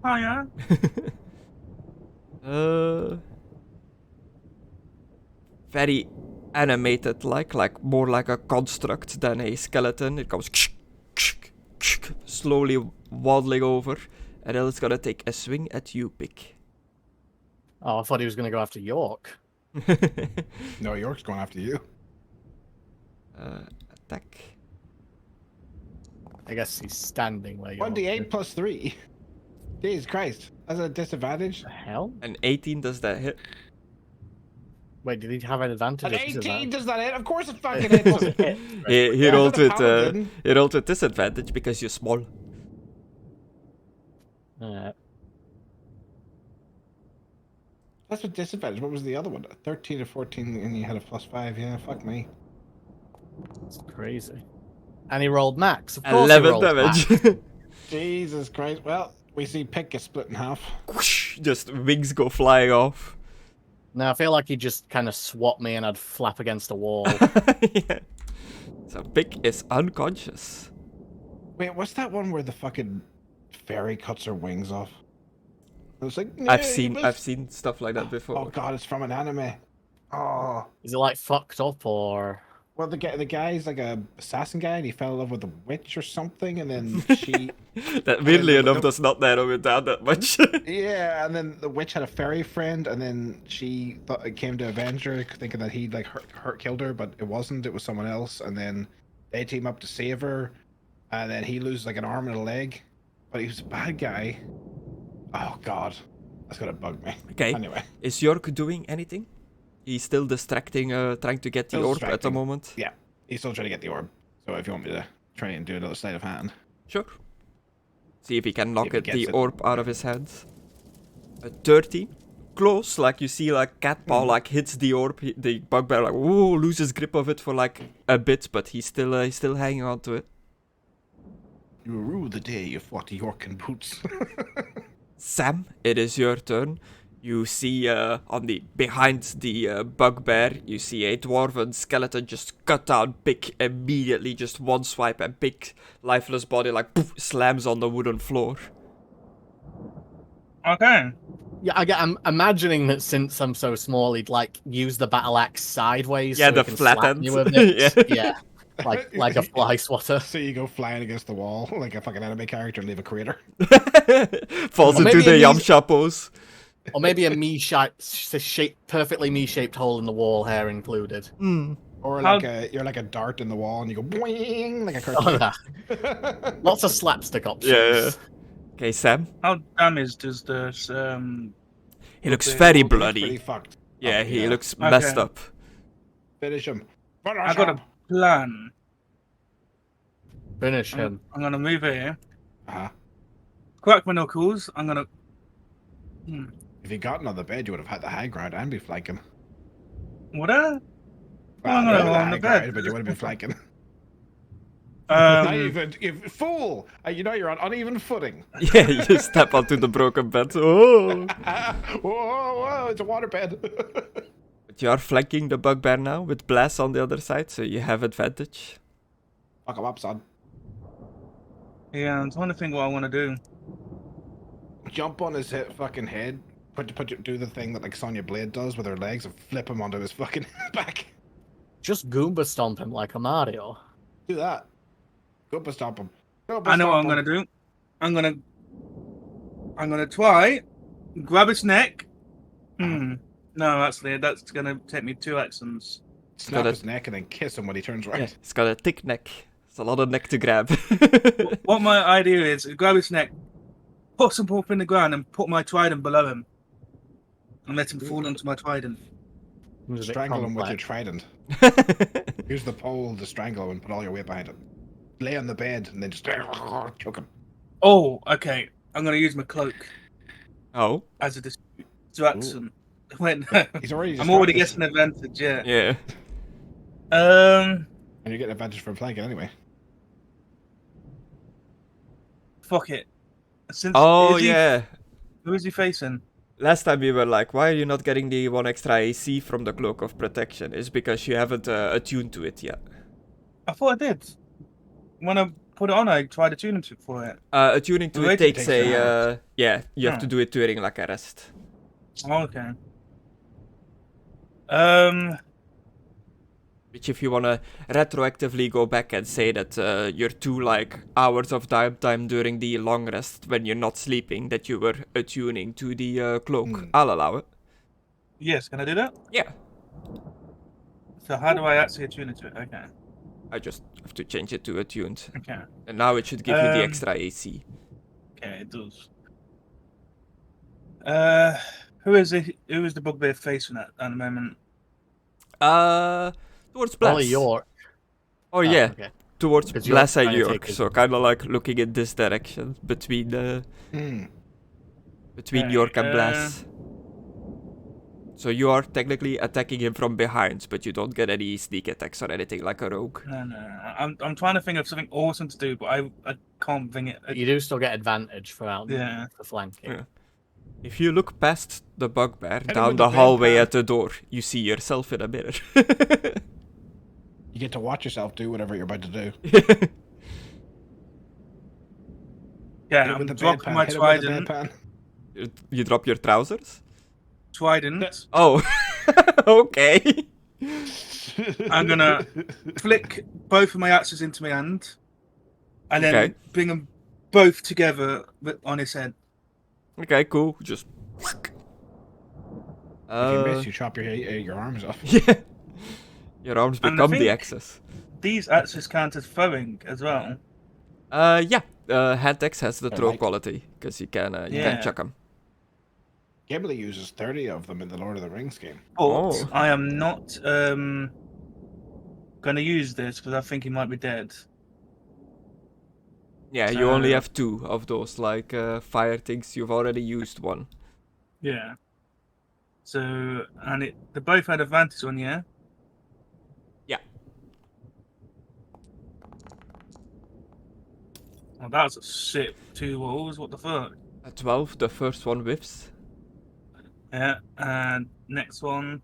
Oh, yeah. Very animated, like more like a construct than a skeleton. It comes slowly waddling over, and then it's gonna take a swing at you, Pick. Oh, I thought he was going to go after York. No, York's going after you. Attack. I guess he's standing where York 1d8 is. plus 3. Jesus Christ. That's a disadvantage. The hell? An 18 does that hit? Wait, did he have an advantage? An or 18 does that hit? Of course it fucking hits. He Yeah, rolled but the with paladin- he rolled with disadvantage because you're small. That's with disadvantage. What was the other one? 13 or 14 and you had a plus 5. Yeah, fuck me. It's crazy. And he rolled max. Of course 11 he rolled damage. max. Jesus Christ. Well, we see Pick get split in half. Whoosh, just wings go flying off. No, I feel like he just kind of swapped me and I'd flap against a wall. Yeah. So Pick is unconscious. Wait, what's that one where the fucking fairy cuts her wings off? It was like, I've "Neighbours." seen stuff like that Oh before. god, it's from an anime. Oh. Is it like fucked up or? Well, the guy's like a assassin guy, and he fell in love with a witch or something, and then she, That weirdly the- enough the- does not narrow it down that much. yeah, and then the witch had a fairy friend, and then she thought it came to avenge her, thinking that he'd like killed her, but it wasn't. It was someone else, and then they team up to save her, and then he loses like an arm and a leg, but he was a bad guy. Oh god, that's gonna bug me. Okay. Anyway, Is York doing anything? He's still distracting, trying to get the Still orb at the distracting. moment. yeah, he's still trying to get the orb. So if you want me to try and do another sleight of hand. Sure. See if he can knock if he it, the gets it. orb out of his hands. A 13. Close, like you see, like cat paw like hits the orb. The bugbear like whoa loses grip of it for like a bit, but he's still hanging on to it. You rue the day you fought York in boots. Sam, it is your turn. You see on the behind the bugbear, you see a dwarven skeleton just cut down Pick immediately, just one swipe, and Pick lifeless body like poof, slams on the wooden floor. Okay. Yeah, I'm imagining that since I'm so small, he'd like use the battle axe sideways. Yeah, so he the can flat slap end. you with it. Yeah. Yeah, like a fly swatter. So you go flying against the wall like a fucking anime character and leave a crater. Falls Or into maybe the it needs- Yamcha pose. Or maybe a perfectly me-shaped hole in the wall, hair included. Hmm. Or How- like you're like a dart in the wall and you go boing like a Oh, cartoon. yeah. Lots of slapstick options. Yeah. Okay, Sam. How damaged is this? He looks Okay. very Pretty bloody. fucked. Yeah, Oh, he yeah. looks messed Okay. up. Finish him. I got a plan. Finish him. I'm gonna move here. Uh-huh. Crack my knuckles. I'm gonna. If you got another bed, you would have had the high ground and be flanking. What? Well, I'm you gonna had go the on high the bed. ground, but you would have been flanking. Not even, you fool! You know you're on uneven footing. Yeah, you step onto the broken bed. Oh! Whoa, whoa, it's a waterbed. But you are flanking the bugbear now with Blaz on the other side, so you have advantage. Fuck him up, son. Yeah, I'm trying to think what I want to do. Jump on his fucking head. Do the thing that like Sonya Blade does with her legs and flip him onto his fucking back. Just Goomba stomp him like a Mario. Do that. Goomba stomp him. I know what I'm gonna do. I'm gonna try grab his neck. No, actually, that's gonna take me 2 actions. Snap his neck and then kiss him when he turns right. Yeah, he's got a thick neck. It's a lot of neck to grab. What my idea is, grab his neck, put some pulp in the ground, and put my trident below him, and let him fall onto my trident. Strangle him with your trident. Use the pole to strangle him and put all your weight behind it. Lay on the bed and then just choke him. Oh, okay. I'm gonna use my cloak Oh? as a distraction. When He's already I'm already distracted. getting an advantage, yeah. Yeah. And you get an advantage from flanking anyway. Fuck it. Since Oh, is he- yeah. Who is he facing? Last time we were like, why are you not getting the 1 extra AC from the Cloak of Protection? It's because you haven't attuned to it yet. I thought I did. When I put it on, I tried to tune him for it. Attuning to The it rating takes takes an a... yeah, you have Oh. to do it during like a rest. Oh, okay. Which if you want to retroactively go back and say that your 2 like hours of downtime during the long rest when you're not sleeping that you were attuning to the cloak, I'll allow it. Yes, can I do that? Yeah, So how do I actually attune it to it? Okay. I just have to change it to attuned. Okay. And now it should give you the extra AC. Okay, it does. Who is the bugbear facing at the moment? Towards Blaz. Ollie York. Oh yeah, Okay. towards 'Cause Blaz York's and trying to York. take his- So kind of like looking in this direction between Okay, York and Blaz. So you are technically attacking him from behind, but you don't get any sneak attacks or anything like a rogue. No. I'm trying to think of something awesome to do, but I can't think it. You do still get advantage throughout Yeah. the flanking. Yeah. If you look past the bugbear him down with the the hallway vampire. at the door, you see yourself in a mirror. You get to watch yourself do whatever you're about to do. Yeah, Hit it I'm with the dropping bedpan, my hit it with the trident. bedpan. You drop your trousers? Trident. Oh, okay. I'm gonna flick both of my axes into my hand, and then Okay. bring them both together on his head. Okay, cool. Just. If you miss, you chop your arms off. Yeah. Your arms And I become the think- axes. These axes count as throwing as well. Yeah. Hand axe has the I throw like- quality because you can Yeah. chuck them. Gimli uses 30 of them in the Lord of the Rings game. But Oh. I am not gonna use this because I think he might be dead. Yeah, you only Uh, have 2 of those like fire things. You've already used 1. Yeah. So they both had advantage on, yeah. Yeah. Well, that was a sick 2 rolls. What the fuck? At 12, the first one whiffs. Yeah. And next one.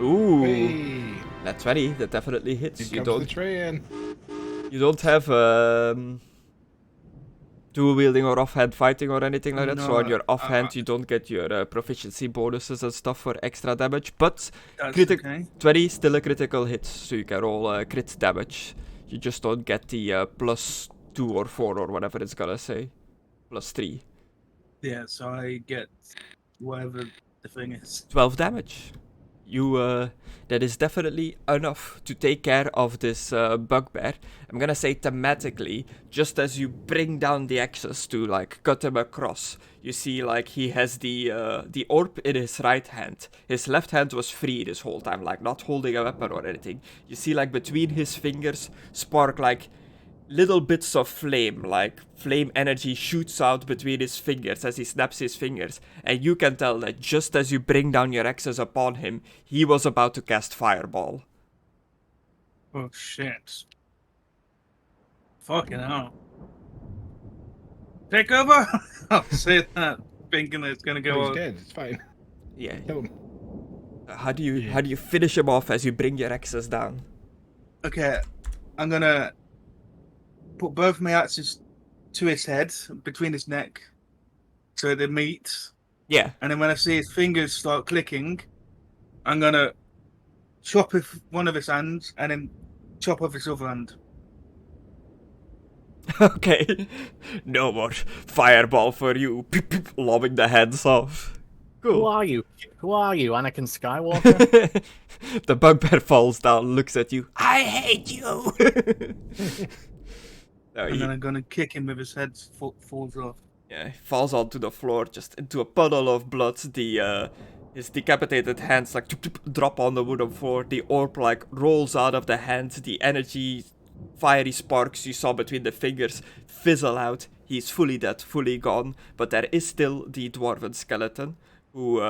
Ooh, Hey, that's 20. That definitely hits. here You comes the don't. train. You don't have dual wielding or offhand fighting or anything like that. So on No, your offhand, you don't get your proficiency bonuses and stuff for extra damage. But That's Critic- okay. 20 still a critical hit, so you can roll crit damage. You just don't get the plus 2 or 4 or whatever it's gonna say. Plus 3. Yeah. So I get whatever the thing is. 12 damage. That is definitely enough to take care of this bugbear. I'm gonna say thematically, just as you bring down the axes to like cut him across, you see like he has the orb in his right hand. His left hand was free this whole time, like not holding a weapon or anything. You see like between his fingers spark like little bits of flame, like flame energy shoots out between his fingers as he snaps his fingers. And you can tell that just as you bring down your axes upon him, he was about to cast Fireball. Oh shit. Fucking hell. Take over? I'll say that, thinking that it's gonna go He's on. dead. It's fine. Yeah. Kill him. How do you finish him off as you bring your axes down? Okay, I'm gonna put both my axes to his head, between his neck, so they meet. Yeah. And then when I see his fingers start clicking, I'm gonna chop off one of his hands and then chop off his other hand. Okay. No more Fireball for you. Lobbing the heads off. Who Cool. are you? Who are you, Anakin Skywalker? The bugbear falls down, looks at you. I hate you! No, And then I'm gonna kick him with his head falls off. yeah, he falls onto the floor, just into a puddle of blood. His decapitated hands like drop on the wooden floor. The orb like rolls out of the hand. The energy, fiery sparks you saw between the fingers fizzle out. He's fully dead, fully gone. But there is still the dwarven skeleton who,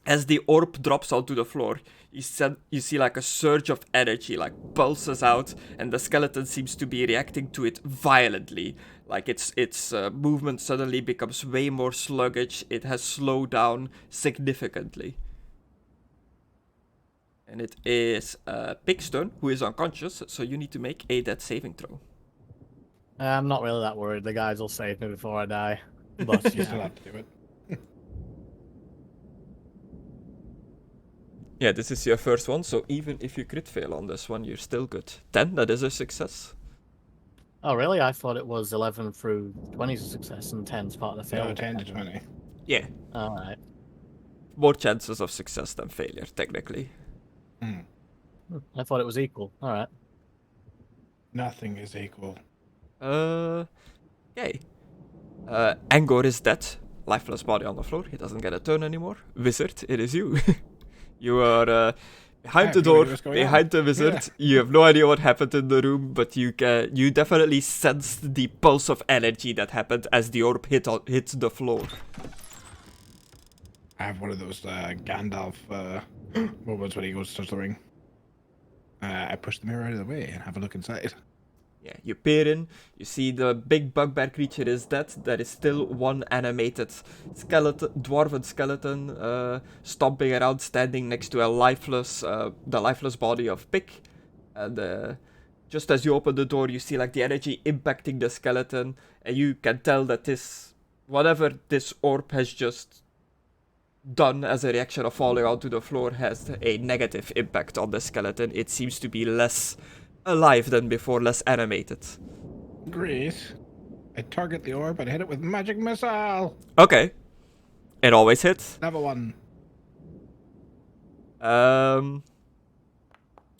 as the orb drops onto the floor, you see like a surge of energy like pulses out, and the skeleton seems to be reacting to it violently. Like its movement suddenly becomes way more sluggish. It has slowed down significantly. And it is Pig's turn, who is unconscious, so you need to make a death saving throw. I'm not really that worried. The guys will save me before I die. But You still yeah. have to do it. Yeah, this is your first one, so even if you crit fail on this one, you're still good. 10, that is a success. Oh, really? I thought it was 11 through 20 is a success and 10's part of the fail. No, 10 to 20. Yeah, Alright. more chances of success than failure, technically. I thought it was equal. Alright. Nothing is equal. Yay. Angor is dead. Lifeless body on the floor. He doesn't get a turn anymore. Wizard, it is you. You are behind I the have no door, idea what's going behind on. the wizard. Yeah. You have no idea what happened in the room, but you definitely sensed the pulse of energy that happened as the orb hit the floor. I have one of those Gandalf moments when he goes to touch the ring. I push the mirror out of the way and have a look inside. Yeah, you peer in, you see the big bugbear creature is dead. There is still one animated skeleton, dwarven skeleton, stomping around, standing next to a lifeless, the lifeless body of Pick. And just as you open the door, you see like the energy impacting the skeleton, and you can tell that whatever this orb has just done as a reaction of falling onto the floor has a negative impact on the skeleton. It seems to be less alive than before, less animated. Great. I target the orb and hit it with magic missile. Okay. It always hits. Level 1.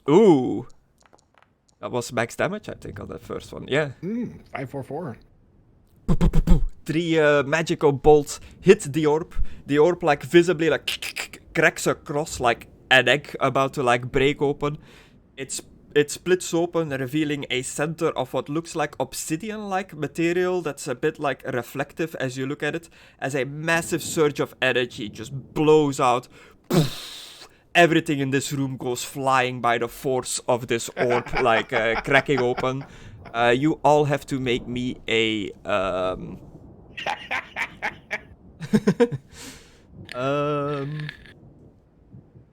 Ooh. That was max damage, I think, on that first one. Yeah. 544. 3 magical bolts hit the orb. The orb, like, visibly, like, cracks across like an egg about to, like, break open. It splits open, revealing a center of what looks like obsidian-like material that's a bit, like, reflective as you look at it, as a massive surge of energy just blows out. Everything in this room goes flying by the force of this orb, like, cracking open. You all have to make me a,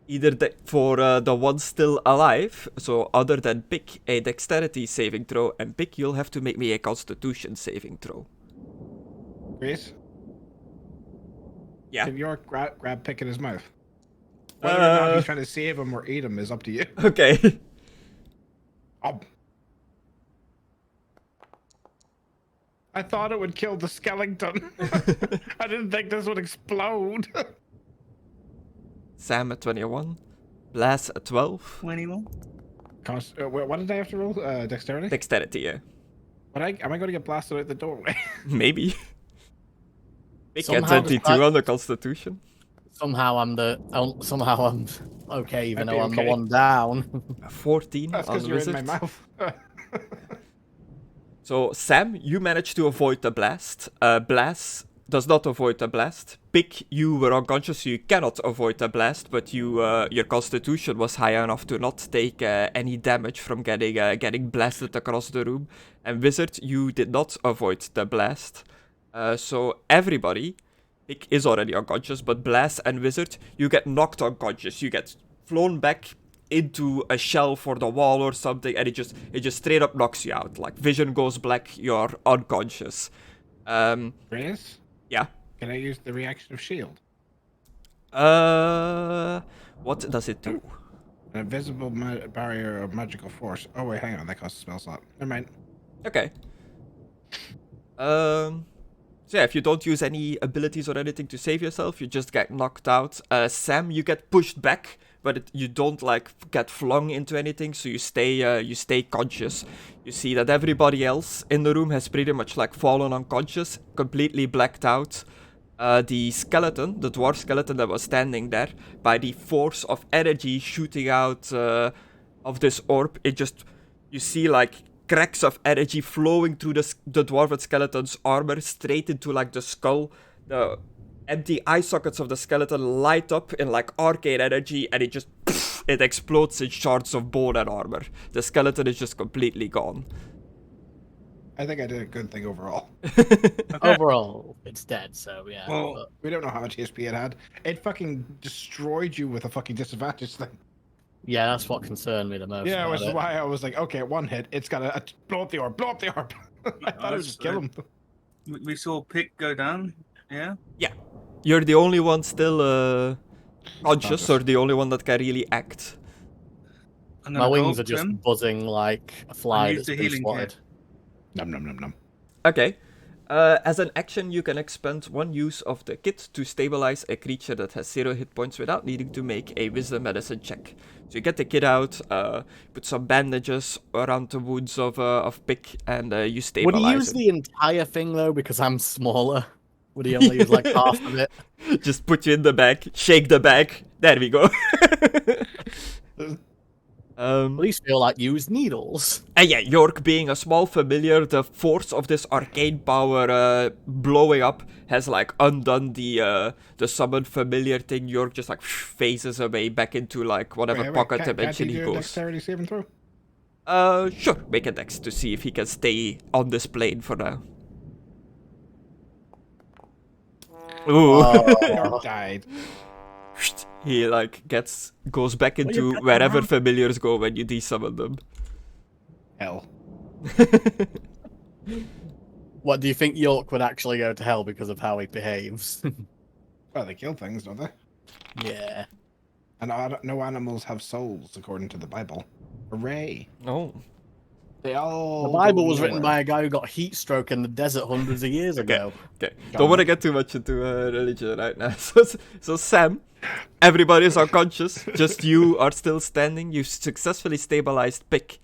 either for the one still alive, so other than Pick, a dexterity saving throw, and Pick, you'll have to make me a constitution saving throw. Grace? Yeah. Can York grab Pick in his mouth? Whether or not he's trying to save him or eat him is up to you. Okay. I thought it would kill the skeleton. I didn't think this would explode. Sam at 21. Blaz at 12. 21. What did I have to roll? Dexterity? Dexterity, yeah. Am I going to get blasted out the doorway? Maybe. Pick at Somehow 22 despite- on the constitution. Somehow I'm okay, even I'd though be I'm the okay. one down. 14 That's on because you're wizard. in my mouth. So, Sam, you managed to avoid the blast. Blaz does not avoid the blast. Pick, you were unconscious, so you cannot avoid the blast, but your constitution was high enough to not take any damage from getting blasted across the room. And Wizard, you did not avoid the blast. So everybody, Pick is already unconscious, but Blaz and Wizard, you get knocked unconscious. You get flown back into a shelf or the wall or something, and it just straight up knocks you out. Like, vision goes black, you're unconscious. Chris? Yeah. Can I use the reaction of shield? What does it do? An invisible barrier of magical force. Oh wait, hang on, that costs a spell slot. Never mind. Okay. So yeah, if you don't use any abilities or anything to save yourself, you just get knocked out. Sam, you get pushed back, but you don't like get flung into anything, so you stay conscious. You see that everybody else in the room has pretty much like fallen unconscious, completely blacked out. The skeleton, the dwarf skeleton that was standing there, by the force of energy shooting out of this orb, you see like cracks of energy flowing through the dwarven skeleton's armor straight into like the skull. The empty eye sockets of the skeleton light up in like arcane energy, and it explodes in shards of bone and armor. The skeleton is just completely gone. I think I did a good thing overall. Overall, it's dead, so yeah. Well, but- We don't know how much HP it had. It fucking destroyed you with a fucking disadvantage thing. yeah, that's what concerned me the most. Yeah, about which is it. why I was like, okay, at one hit, it's gotta blow up the orb, blow up the orb. I thought it would just kill him. we saw Pick go down. Yeah. You're the only one still conscious, or the only one that can really act. I'm My gonna go wings up are just to him. buzzing like a fly use that's the been healing swatted. kit. Num num num num. Okay. As an action, you can expend one use of the kit to stabilize a creature that has 0 hit points without needing to make a wisdom medicine check. So you get the kit out, put some bandages around the wounds of Pick, and you Would stabilize he use him. the entire thing though, because I'm smaller? Would he only use like half of it? Just put you in the bag, shake the bag. There we go. Please feel like use needles. And yeah, York being a small familiar, the force of this arcane power blowing up has like undone the summoned familiar thing. York just like phases away back into like whatever pocket dimension he Can't he do a goes. dexterity saving throw? Sure, make a dex to see if he can stay on this plane for now. Ooh. York died. He like goes back you into got wherever around. familiars go when you desummon them. Hell. What do you think York would actually go to hell because of how he behaves? Well, they kill things, don't they? yeah. And no animals have souls, according to the Bible. Hooray! Oh. They all. The Bible go was written nowhere. by a guy who got heat stroke in the desert hundreds of years ago. Okay, don't want to get too much into religion right now. So Sam, everybody is unconscious. Just you are still standing. You successfully stabilized Pick.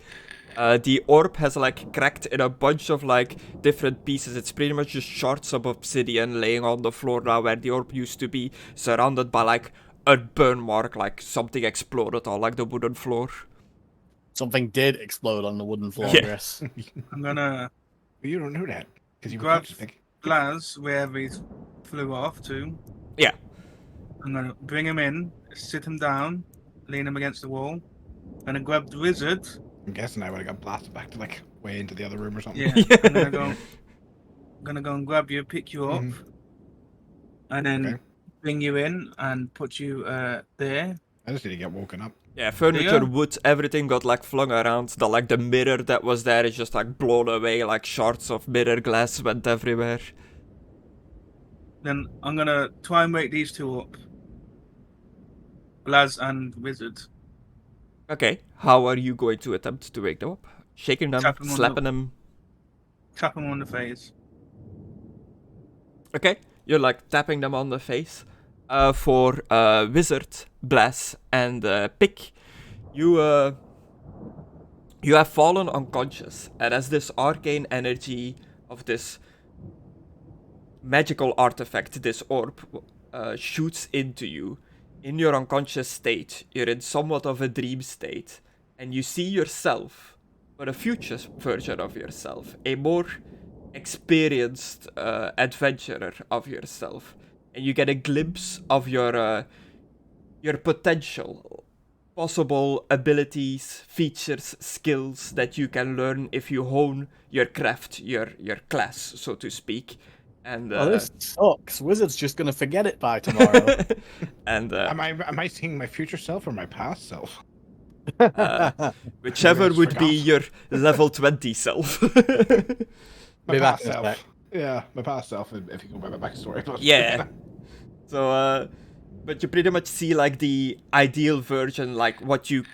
The orb has like cracked in a bunch of like different pieces. It's pretty much just shards of obsidian laying on the floor now where the orb used to be, surrounded by like a burn mark, like something exploded on like the wooden floor. Something did explode on the wooden floor, Yeah. Chris. I'm gonna You don't know that because you Grab- were big. Blaz wherever he flew off to. Yeah. I'm gonna bring him in, sit him down, lean him against the wall. Gonna grab the wizard. I'm guessing I would have got blasted back to like way into the other room or something. Yeah. I'm gonna go and grab you, pick you up, and then Okay. bring you in and put you there. I just need to get woken up. Yeah, furniture, Yeah. wood, everything got like flung around. The mirror that was there is just like blown away. Like shards of mirror glass went everywhere. Then I'm gonna try and wake these two up. Blaz and wizard. Okay, how are you going to attempt to wake them up? Shaking them, Tap 'em on slapping them. Tap them on the face. Okay, you're like tapping them on the face. For Wizard, Blaz, and Pick, you have fallen unconscious, and as this arcane energy of this magical artifact, this orb, shoots into you, in your unconscious state, you're in somewhat of a dream state, and you see yourself but a future version of yourself, a more experienced adventurer of yourself, and you get a glimpse of your potential, possible abilities, features, skills that you can learn if you hone your craft, your class, so to speak. And Oh, this sucks. Wizard's just gonna forget it by tomorrow. and Am I seeing my future self or my past self? whichever I just would be forgot. your level 20 self. My Be back past in a self. sec. Yeah, my past self. If you go by my backstory. But Yeah. So, but you pretty much see like the ideal version, like what you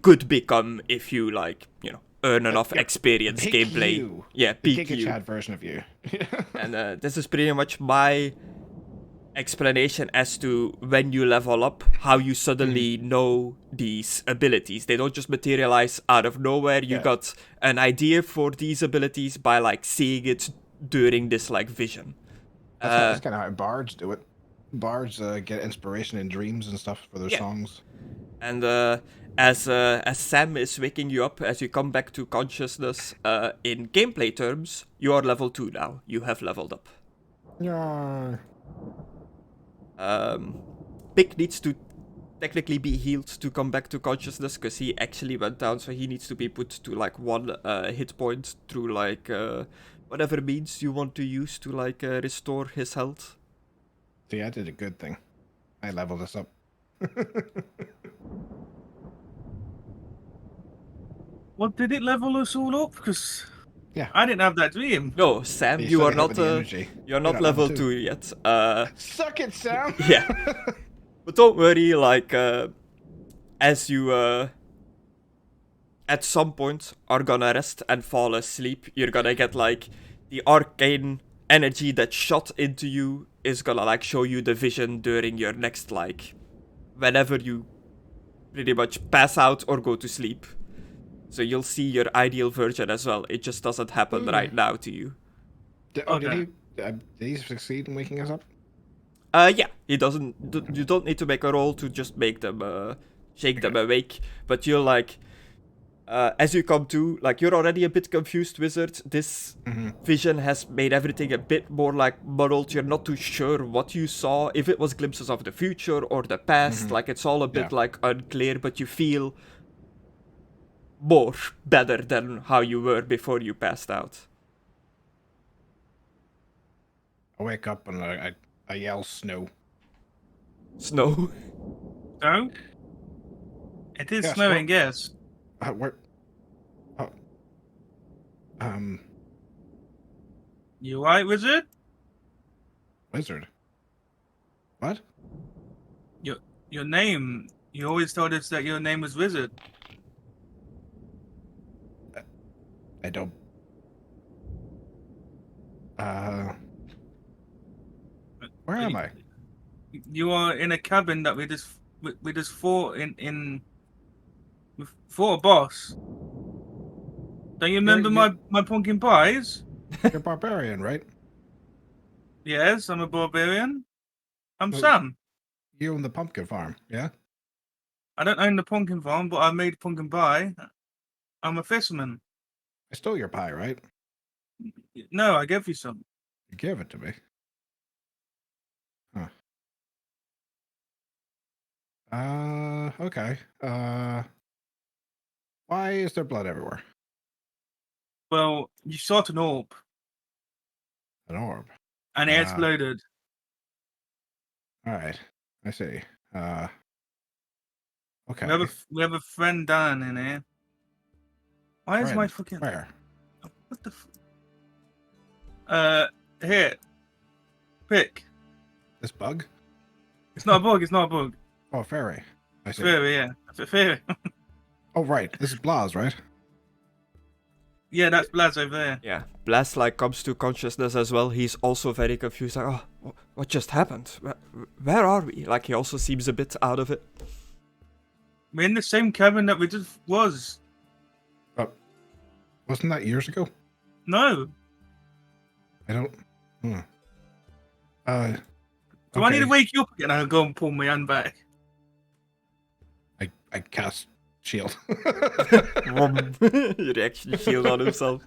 could become if you like, earn enough yeah, experience, pick gameplay. you. Yeah, The peak Giga you. Chad version of you. And this is pretty much my explanation as to when you level up, how you suddenly know these abilities. They don't just materialize out of nowhere. You Yeah. got an idea for these abilities by like seeing it during this like vision. That's kind of how bards do it. Bards get inspiration in dreams and stuff for their Yeah. songs. And as Sam is waking you up, as you come back to consciousness, in gameplay terms, you are level 2 now. You have leveled up. Yeah. Pick needs to technically be healed to come back to consciousness, because he actually went down, so he needs to be put to like 1 hit point through like whatever means you want to use to like restore his health. See, I did a good thing. I leveled us up. What did it level us all up? Because Yeah. I didn't have that dream. No, Sam, You you still are get hit not with the energy. you're not level 2 yet. Suck it, Sam. Yeah. But don't worry, like, as you, at some point, are gonna rest and fall asleep, you're gonna get, like, the arcane energy that shot into you is gonna, like, show you the vision during your next, like, whenever you pretty much pass out or go to sleep. So you'll see your ideal version as well. It just doesn't happen right now to you. Okay. Did he succeed in waking us up? Yeah, he doesn't. You don't need to make a roll to just make them, shake them awake. But you're like, as you come to, like, you're already a bit confused, wizard. This vision has made everything a bit more like muddled. You're not too sure what you saw, if it was glimpses of the future or the past. Like, it's all a bit like unclear, but you feel more better than how you were before you passed out. I wake up and I yell snow. Snow. So? It is Yes, snowing, yes. Where? Oh. You right, wizard? Wizard. What? Your name. You always told us that your name was Wizard. I don't. Where am I? You are in a cabin that we just fought we fought a boss. Don't you remember my pumpkin pies? You're barbarian, right? Yes, I'm a barbarian. I'm Oh. Sam. You own the pumpkin farm, yeah? I don't own the pumpkin farm, but I made pumpkin pie. I'm a fisherman. I stole your pie, right? No, I gave you some. You gave it to me. Huh. Okay. Why is there blood everywhere? Well, you shot an orb An orb. and it exploded. Alright. I see. Okay. We have a friend Dan in here. Why is my Friend. fucking Where? what the here. Pick. This bug? It's not a bug, it's not a bug. Oh, fairy. I see. Fairy, yeah. Fairy. Oh, right. This is Blaz, right? Yeah, that's Blaz over there. Yeah, Blaz like comes to consciousness as well. He's also very confused. Like, oh, what just happened? Where are we? Like, he also seems a bit out of it. We're in the same cabin that we just was. Wasn't that years ago? No. I don't. Do I need to wake you up again? I'll go and pull my hand back. I cast shield. Reaction shield on himself.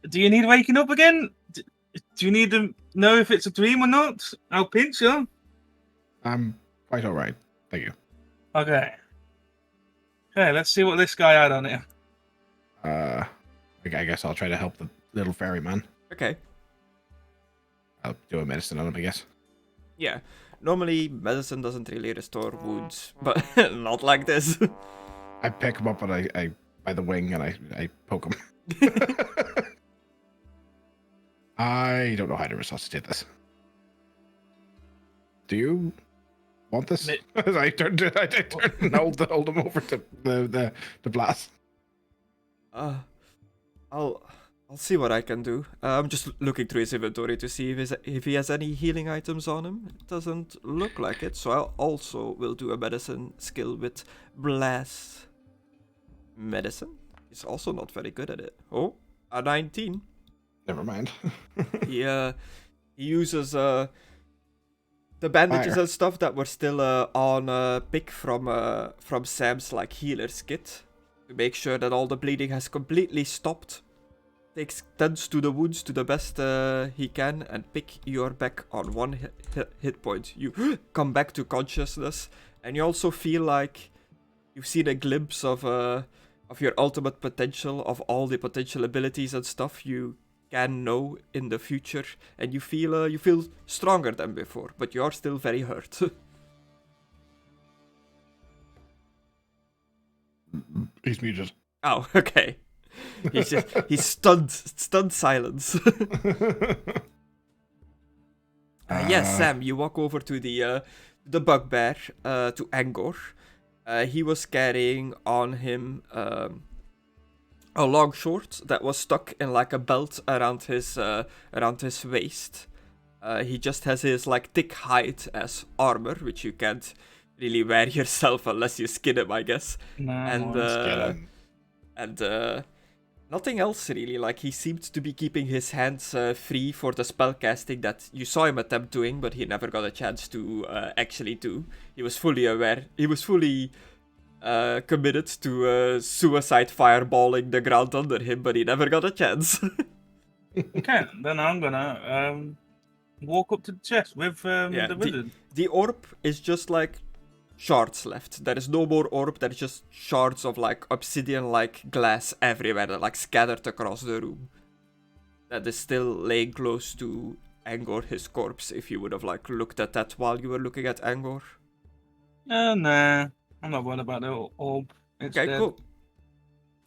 Do you need waking up again? Do you need to know if it's a dream or not? I'll pinch you. I'm quite all right. Thank you. Okay. Okay, let's see what this guy had on it. I guess I'll try to help the little fairy man. Okay. I'll do a medicine on him, I guess. Yeah. Normally, medicine doesn't really restore wounds, but not like this. I pick him up and I by the wing and I poke him. I don't know how to resuscitate this. Do you want this? I turn and hold him over to the Blaz. I'll see what I can do. I'm just looking through his inventory to see if he has any healing items on him. It doesn't look like it, so I also will do a medicine skill with Blaz. Medicine? He's also not very good at it. Oh, a 19. Never mind. He uses the bandages Fire. and stuff that were still on pick from Sam's like healer's kit to make sure that all the bleeding has completely stopped. Tends to the wounds to the best he can and pick your back on one hit point. You come back to consciousness and you also feel like you've seen a glimpse of your ultimate potential, of all the potential abilities and stuff you can know in the future, and you feel stronger than before, but you are still very hurt. He's muted. Oh, okay. He's stunned silence. Yes, Sam, you walk over to the bugbear, to Angor. He was carrying on him a long sword that was stuck in like a belt around his waist. He just has his like thick hide as armor, which you can't really wear yourself unless you skin him, I guess. No, And nothing else really. Like he seemed to be keeping his hands free for the spellcasting that you saw him attempt doing, but he never got a chance to actually do. He was fully aware. He was fully committed to suicide fireballing the ground under him, but he never got a chance. Okay, then I'm gonna walk up to the chest with the wizard. The orb is just like shards left. There is no more orb, there's just shards of like obsidian-like glass everywhere that like scattered across the room. That is still laying close to Angor, his corpse, if you would have like looked at that while you were looking at Angor. Nah, I'm not worried about the orb. It's Okay, dead. cool.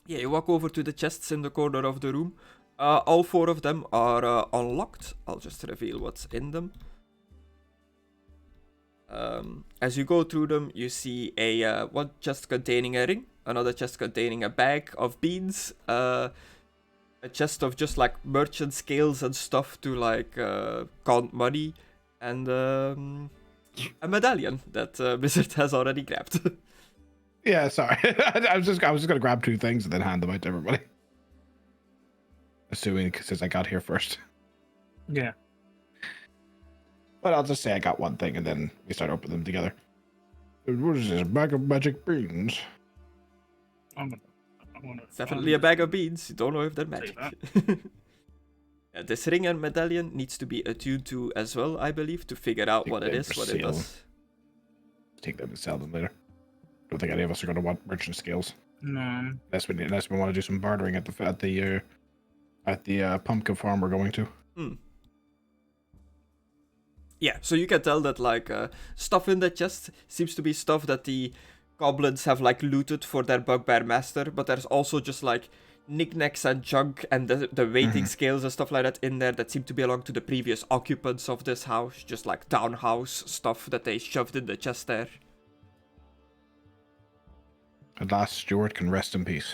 Yeah, you walk over to the chests in the corner of the room. All 4 of them are unlocked. I'll just reveal what's in them. As you go through them, you see one chest containing a ring, another chest containing a bag of beans, a chest of just like merchant scales and stuff to like count money, and a medallion that Wizard has already grabbed. Yeah, sorry. I was just gonna grab 2 things and then hand them out to everybody. Assuming since I got here first. Yeah. But I'll just say I got one thing and then we start opening them together. What is this? A bag of magic beans? I'm gonna It's definitely a bag of beans. You don't know if they're magic. Yeah, this ring and medallion needs to be attuned to as well, I believe, to figure out what it is, what it does. Take them and sell them later. Don't think any of us are going to want merchant skills. No. Unless we want to do some bartering at the pumpkin farm we're going to. Yeah, so you can tell that like stuff in the chest seems to be stuff that the goblins have like looted for their bugbear master, but there's also just like knickknacks and junk and the weighting scales and stuff like that in there that seem to belong to the previous occupants of this house, just like townhouse stuff that they shoved in the chest there. At last, Stuart can rest in peace.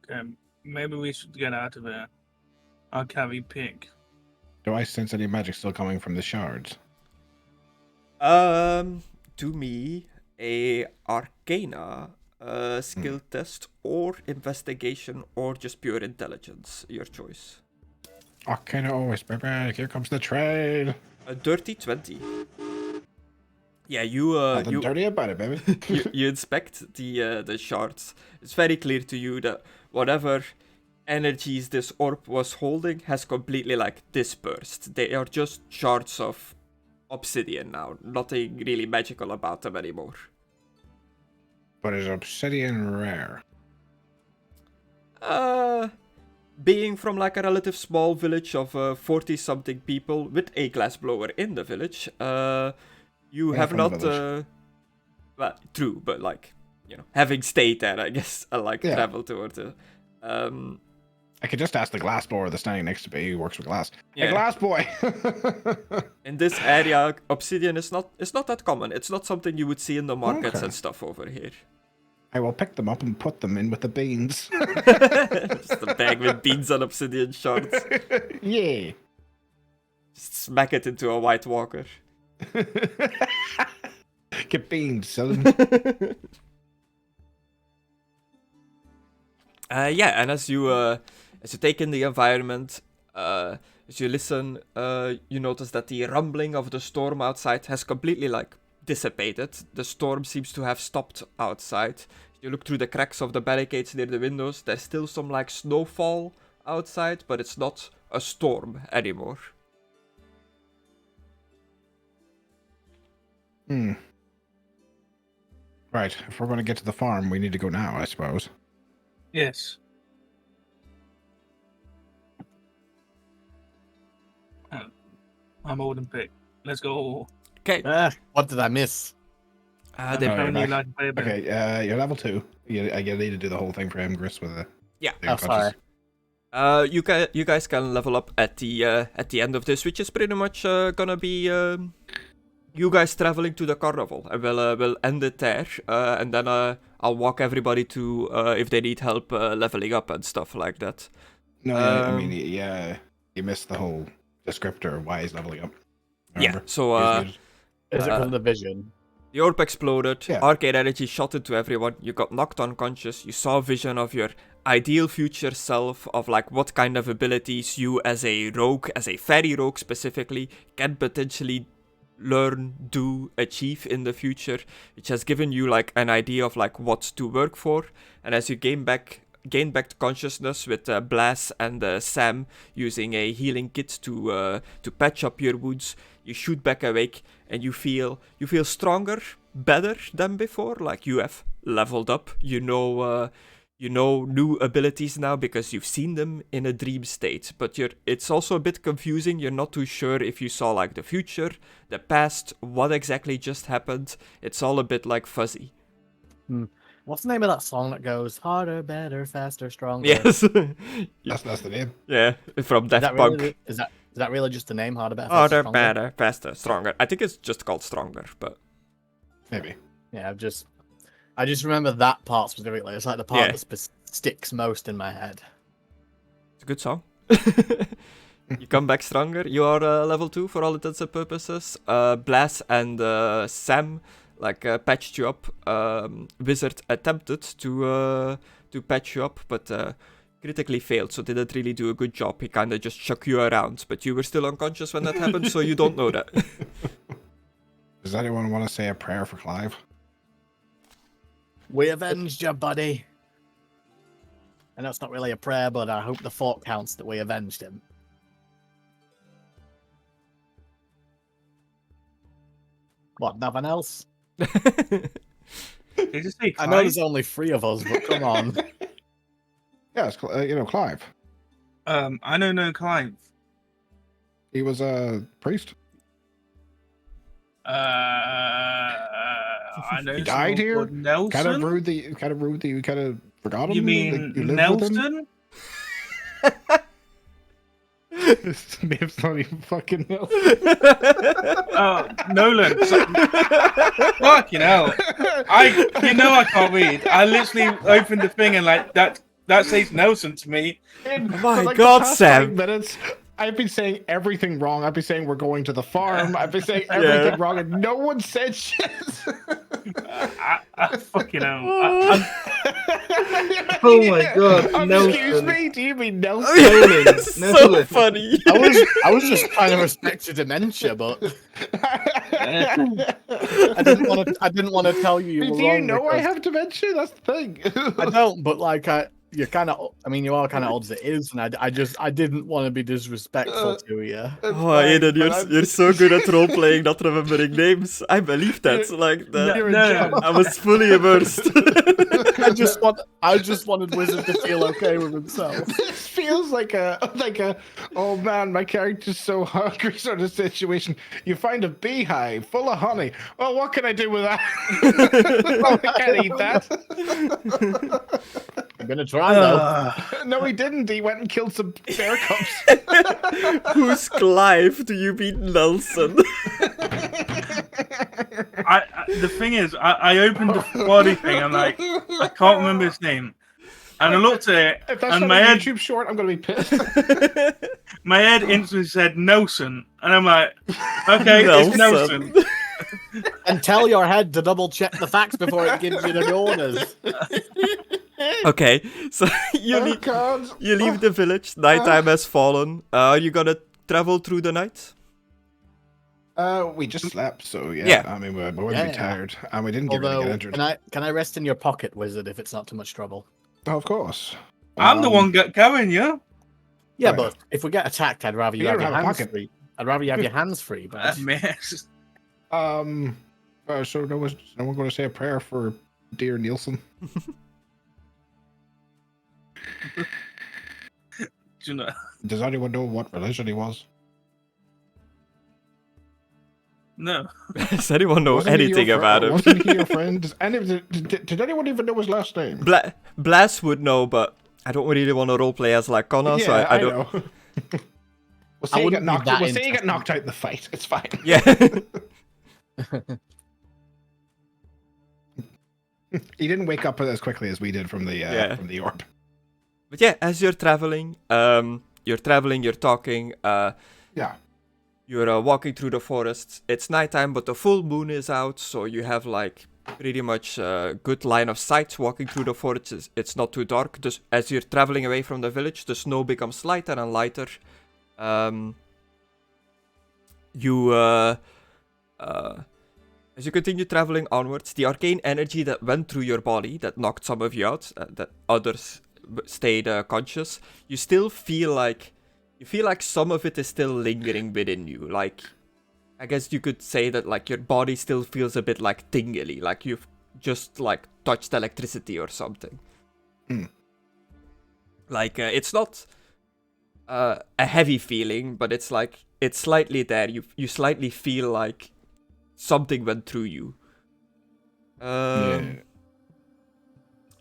Okay, maybe we should get out of here. I'll carry pick. Do I sense any magic still coming from the shards? To me, a Arcana skill test or investigation or just pure intelligence, your choice. Arcana always, baby. Here comes the train. A dirty 20. Yeah, you Nothing dirty about it, baby. you inspect the shards. It's very clear to you that whatever energies this orb was holding has completely like dispersed. They are just shards of obsidian now. Nothing really magical about them anymore. But is obsidian rare? Being from like a relative small village of 40-something people with a glassblower in the village, you have from a not. village. Well, true, but like, you know, having stayed there, I guess, I like travel towards it. I could just ask the glass blower that's standing next to me who works with glass. Yeah. Hey, glass boy! In this area, obsidian is not that common. It's not something you would see in the markets Okay. and stuff over here. I will pick them up and put them in with the beans. Just a bag with beans and obsidian shards. Yeah. Just smack it into a White Walker. Get beans, son. Yeah, and as you take in the environment, as you listen, you notice that the rumbling of the storm outside has completely like dissipated. The storm seems to have stopped outside. You look through the cracks of the barricades near the windows. There's still some like snowfall outside, but it's not a storm anymore. Right, if we're going to get to the farm, we need to go now, I suppose. Yes. Oh, I'm old and pick. Let's go. Okay. What did I miss? They Oh, you're Only back. like baby. Okay, you're level 2. You need to do the whole thing for McKriss with the... Yeah. the Oh, sorry. You guys can level up at the end of this, which is pretty much gonna be you guys traveling to the carnival, and we'll end it there, and then I'll walk everybody to if they need help leveling up and stuff like that. No, I mean, yeah, you missed the whole descriptor of why he's leveling up. Remember? Yeah. So Is it from the vision? the orb exploded, Yeah. arcane energy shot into everyone, you got knocked unconscious, you saw a vision of your ideal future self, of like what kind of abilities you as a rogue, as a fairy rogue specifically, can potentially learn, do, achieve in the future, which has given you like an idea of like what to work for. And as you gain back to consciousness with Blaz and Sam using a healing kit to patch up your wounds, you shoot back awake and you feel stronger, better than before. Like you have leveled up. You know new abilities now because you've seen them in a dream state. But it's also a bit confusing. You're not too sure if you saw like the future, the past, what exactly just happened. It's all a bit like fuzzy. What's the name of that song that goes harder, better, faster, stronger? Yes. That's the name. Yeah, from Is Daft that Punk. really, is that really just the name? Harder, better, faster, Harder, stronger? better, faster, stronger. I think it's just called Stronger, but Maybe. Yeah, I just remember that part specifically. It's like the part Yeah. that sticks most in my head. it's a good song. You come back stronger. You are level 2 for all intents and purposes. Blaz and Sam patched you up. Wizard attempted to patch you up, but critically failed, so didn't really do a good job. He kind of just shook you around, but you were still unconscious when that happened, so you don't know that. Does anyone want to say a prayer for Clive? We avenged you, buddy. And that's not really a prayer, but I hope the thought counts that we avenged him. What, nothing else? Did you say I know Clive? there's only 3 of us, but come on. Yeah, it's Clive. I don't know Clive. He was a priest. I know He died someone here? called Nelson. Kind of rude that you kind of forgot him. You mean you lived with him? Nelson? This name's not even fucking Nelson. Nolen. Fucking hell. I can't read. I literally opened the thing and like that says Nelson to me. My For, God, the past Sam. 5 minutes, I've been saying everything wrong. I've been saying we're going to the farm. I've been saying everything wrong, and no one said shit. I fucking hell. Oh my god, Excuse Nolen. me, do you mean Nelson? Nolen. so Nolen. funny. I was just trying to respect your dementia, but I didn't want to tell you you were Do you wrong. know I because have dementia? That's the thing. I don't, but like you're kind of. I mean, you are kind of old as it is, and I didn't want to be disrespectful to you. Oh, Aidan, you're so good at role playing, not remembering names. I believe that. Like that. You're a No. gem. I was fully immersed. I just wanted Wizard to feel okay with himself. This feels like a oh man, my character's so hungry sort of situation. You find a beehive full of honey. Well, what can I do with that? I can't eat that. I'm gonna try though. No, he didn't. He went and killed some bear cubs. Who's Clive? Do you mean Nelson? The thing is, I opened the body thing. I'm like, I can't remember his name, and I looked at it, If that's and not my a head, YouTube short, I'm gonna be pissed. my head instantly said Nelson, and I'm like, okay, it's Nelson. And tell your head to double check the facts before it gives you the orders. Okay, so you God. you leave the village. Nighttime has fallen. Are you gonna travel through the night? We just slept, so yeah. Yeah. I mean, we wouldn't be tired, and we didn't Although, really get injured. can I rest in your pocket, Wizard, if it's not too much trouble? Oh, of course. I'm the one going, yeah. Yeah, Right. but if we get attacked, I'd rather you You have don't your have a hands pocket. free. I'd rather you have your hands free. But Mess. So no one going to say a prayer for dear Nielsen? Do you know? Does anyone know what religion he was? No. Does anyone know Wasn't he anything your about him? Wasn't he your friend? Did anyone even know his last name? Blaz would know, but I don't really want to roleplay as like Conna, so I don't. know. We'll say you get wouldn't be knocked. that We'll say you get interested. knocked out in the fight. It's fine. Yeah. He didn't wake up as quickly as we did from the orb. But yeah, as you're traveling, you're talking. Yeah. You're walking through the forest. It's nighttime, but the full moon is out, so you have like pretty much a good line of sight walking through the forest. It's not too dark. Just as you're traveling away from the village, the snow becomes lighter and lighter. As you continue traveling onwards, the arcane energy that went through your body, that knocked some of you out, that others stayed conscious, you still feel like some of it is still lingering within you. Like, I guess you could say that like your body still feels a bit like tingly, like you've just like touched electricity or something. Like it's not a heavy feeling, but it's like it's slightly there. You slightly feel like something went through you. And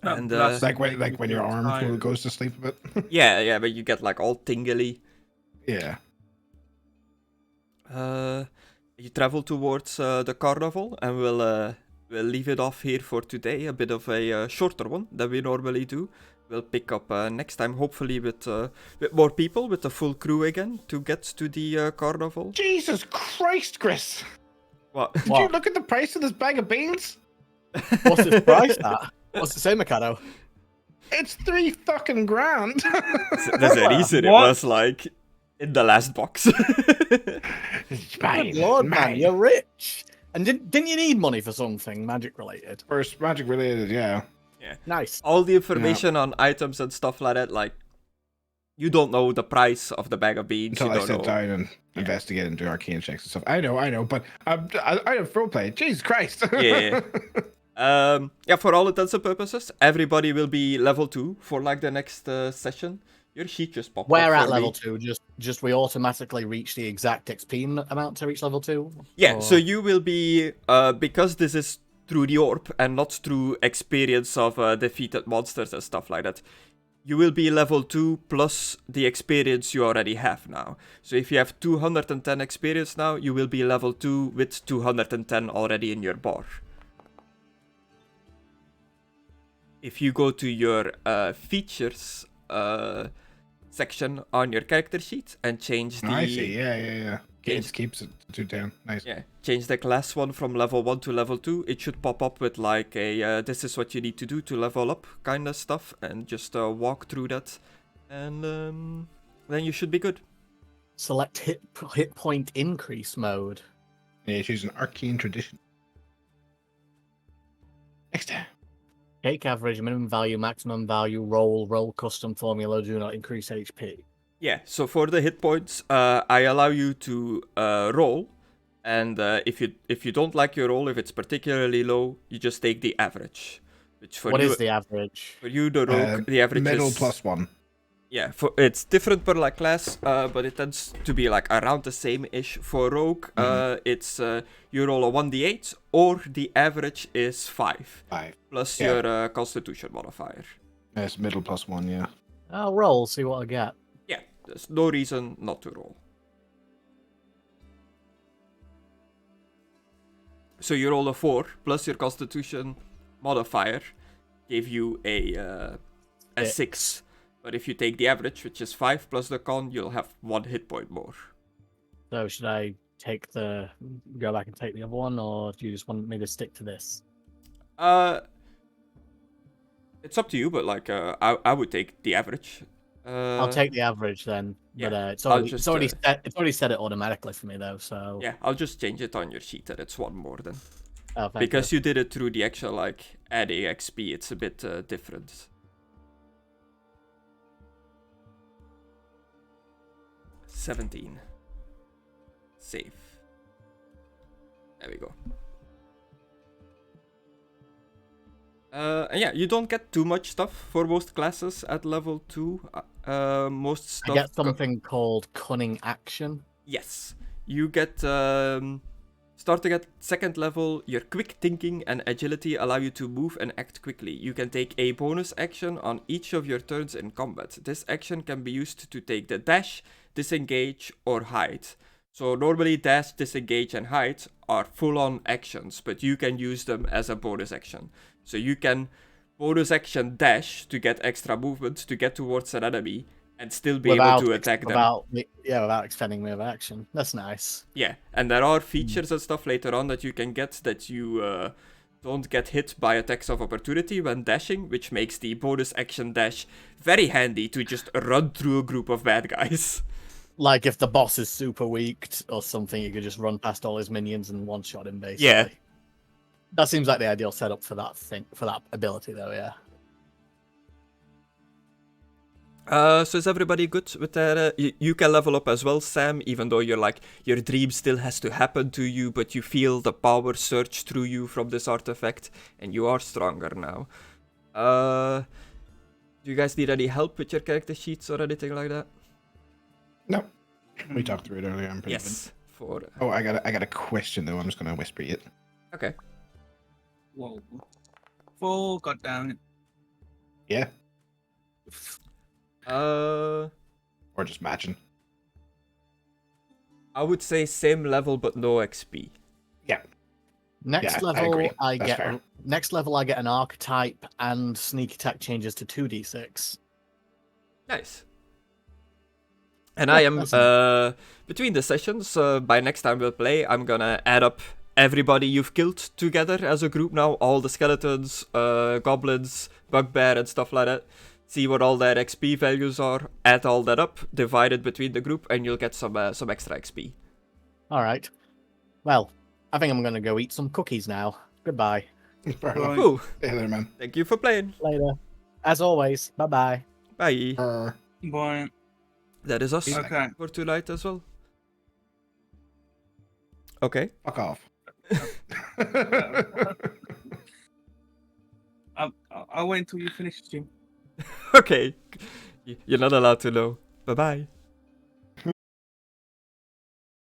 That's Like when your arm goes to sleep a bit. yeah, but you get like all tingly. Yeah. You travel towards the carnival, and we'll leave it off here for today. A bit of a shorter one than we normally do. We'll pick up next time, hopefully with more people, with the full crew again, to get to the carnival. Jesus Christ, Chris! What? Did you look at the price of this bag of beans? what's its price at? What's it say, Mckadow? It's $3 fucking grand. There's a reason it What? was like in the last box. Good lord, man, you're rich. And didn't you need money for something magic related? First magic related, yeah. Nice. All the information on items and stuff like that, like, you don't know the price of the bag of beans. Until You I don't sit know. down and investigate and do arcane checks and stuff. I know, but I have roleplay. Jesus Christ. Yeah. Yeah, for all intents and purposes, everybody will be level 2 for like the next session. Your sheet just popped up. We're at for level me. 2. Just we automatically reach the exact XP amount to reach level 2. Yeah, Or- so you will be because this is through the orb and not through experience of defeated monsters and stuff like that. You will be level 2 plus the experience you already have now. So if you have 210 experience now, you will be level 2 with 210 already in your bar. If you go to your features section on your character sheet and change the I see, yeah. It just keeps it to 2 down. Nice. Yeah, change the class one from level 1 to level 2. It should pop up with like a this is what you need to do to level up kind of stuff, and just walk through that, and then you should be good. Select hit point increase mode. Yeah, choose an arcane tradition. Next time. Take average, minimum value, maximum value, roll custom formula, do not increase HP. Yeah, so for the hit points, I allow you to roll, and if you don't like your roll, if it's particularly low, you just take the average. Which for What you, is the average? For you, the rogue, the average middle is +1. Yeah, it's different per like class, but it tends to be like around the same-ish. For rogue, it's you roll a 1d8, or the average is 5. 5. Plus Yeah. your constitution modifier. It's middle +1, yeah. I'll roll, see what I get. Yeah, there's no reason not to roll. So you roll a 4, plus your constitution modifier gave you a 6. But if you take the average, which is 5 plus the con, you'll have 1 hit point more. So should I go back and take the other one, or do you just want me to stick to this? It's up to you, but like I would take the average. I'll take the average then. Yeah, But it's I'll already set it automatically for me though. So Yeah, I'll just change it on your sheet that it's 1 more then. oh, thank Because you did it through the actual like adding XP, it's a bit different. 17. Save. There we go. And yeah, you don't get too much stuff for most classes at level 2. Most stuff. I get something called cunning action. Yes, you get starting at 2nd level. Your quick thinking and agility allow you to move and act quickly. You can take a bonus action on each of your turns in combat. This action can be used to take the dash, disengage, or hide. So normally dash, disengage, and hide are full-on actions, but you can use them as a bonus action. So you can bonus action dash to get extra movement to get towards an enemy and still be able to attack them. Without extending move action. That's nice. Yeah, and there are features and stuff later on that you can get that you don't get hit by attacks of opportunity when dashing, which makes the bonus action dash very handy to just run through a group of bad guys. Like if the boss is super weak or something, you could just run past all his minions and one-shot him basically. Yeah. That seems like the ideal setup for that ability though, yeah. So is everybody good with that? You can level up as well, Sam, even though you're like, your dream still has to happen to you, but you feel the power surge through you from this artifact, and you are stronger now. Do you guys need any help with your character sheets or anything like that? No. We talked through it earlier, I'm pretty Yes. good. Oh, I got a question though, I'm just gonna whisper it. Okay. Whoa. 4, god damn it. Yeah. Or just matching. I would say same level but no XP. Yeah. Next I agree. level, That's fair. next level, I get an archetype and sneak attack changes to 2d6. Nice. And I am, between the sessions, by next time we'll play, I'm gonna add up everybody you've killed together as a group now. All the skeletons, goblins, bugbear and stuff like that. See what all their XP values are, add all that up, divide it between the group, and you'll get some extra XP. Alright. Well, I think I'm gonna go eat some cookies now. Goodbye. Fair enough. Cool. Yeah, there, man. Thank you for playing. Later. As always, bye-bye. Bye. Boy. That is us Okay. for tonight as well. Okay. Fuck off. I'll wait until you finish, Jim. Okay. You're not allowed to know. Bye-bye.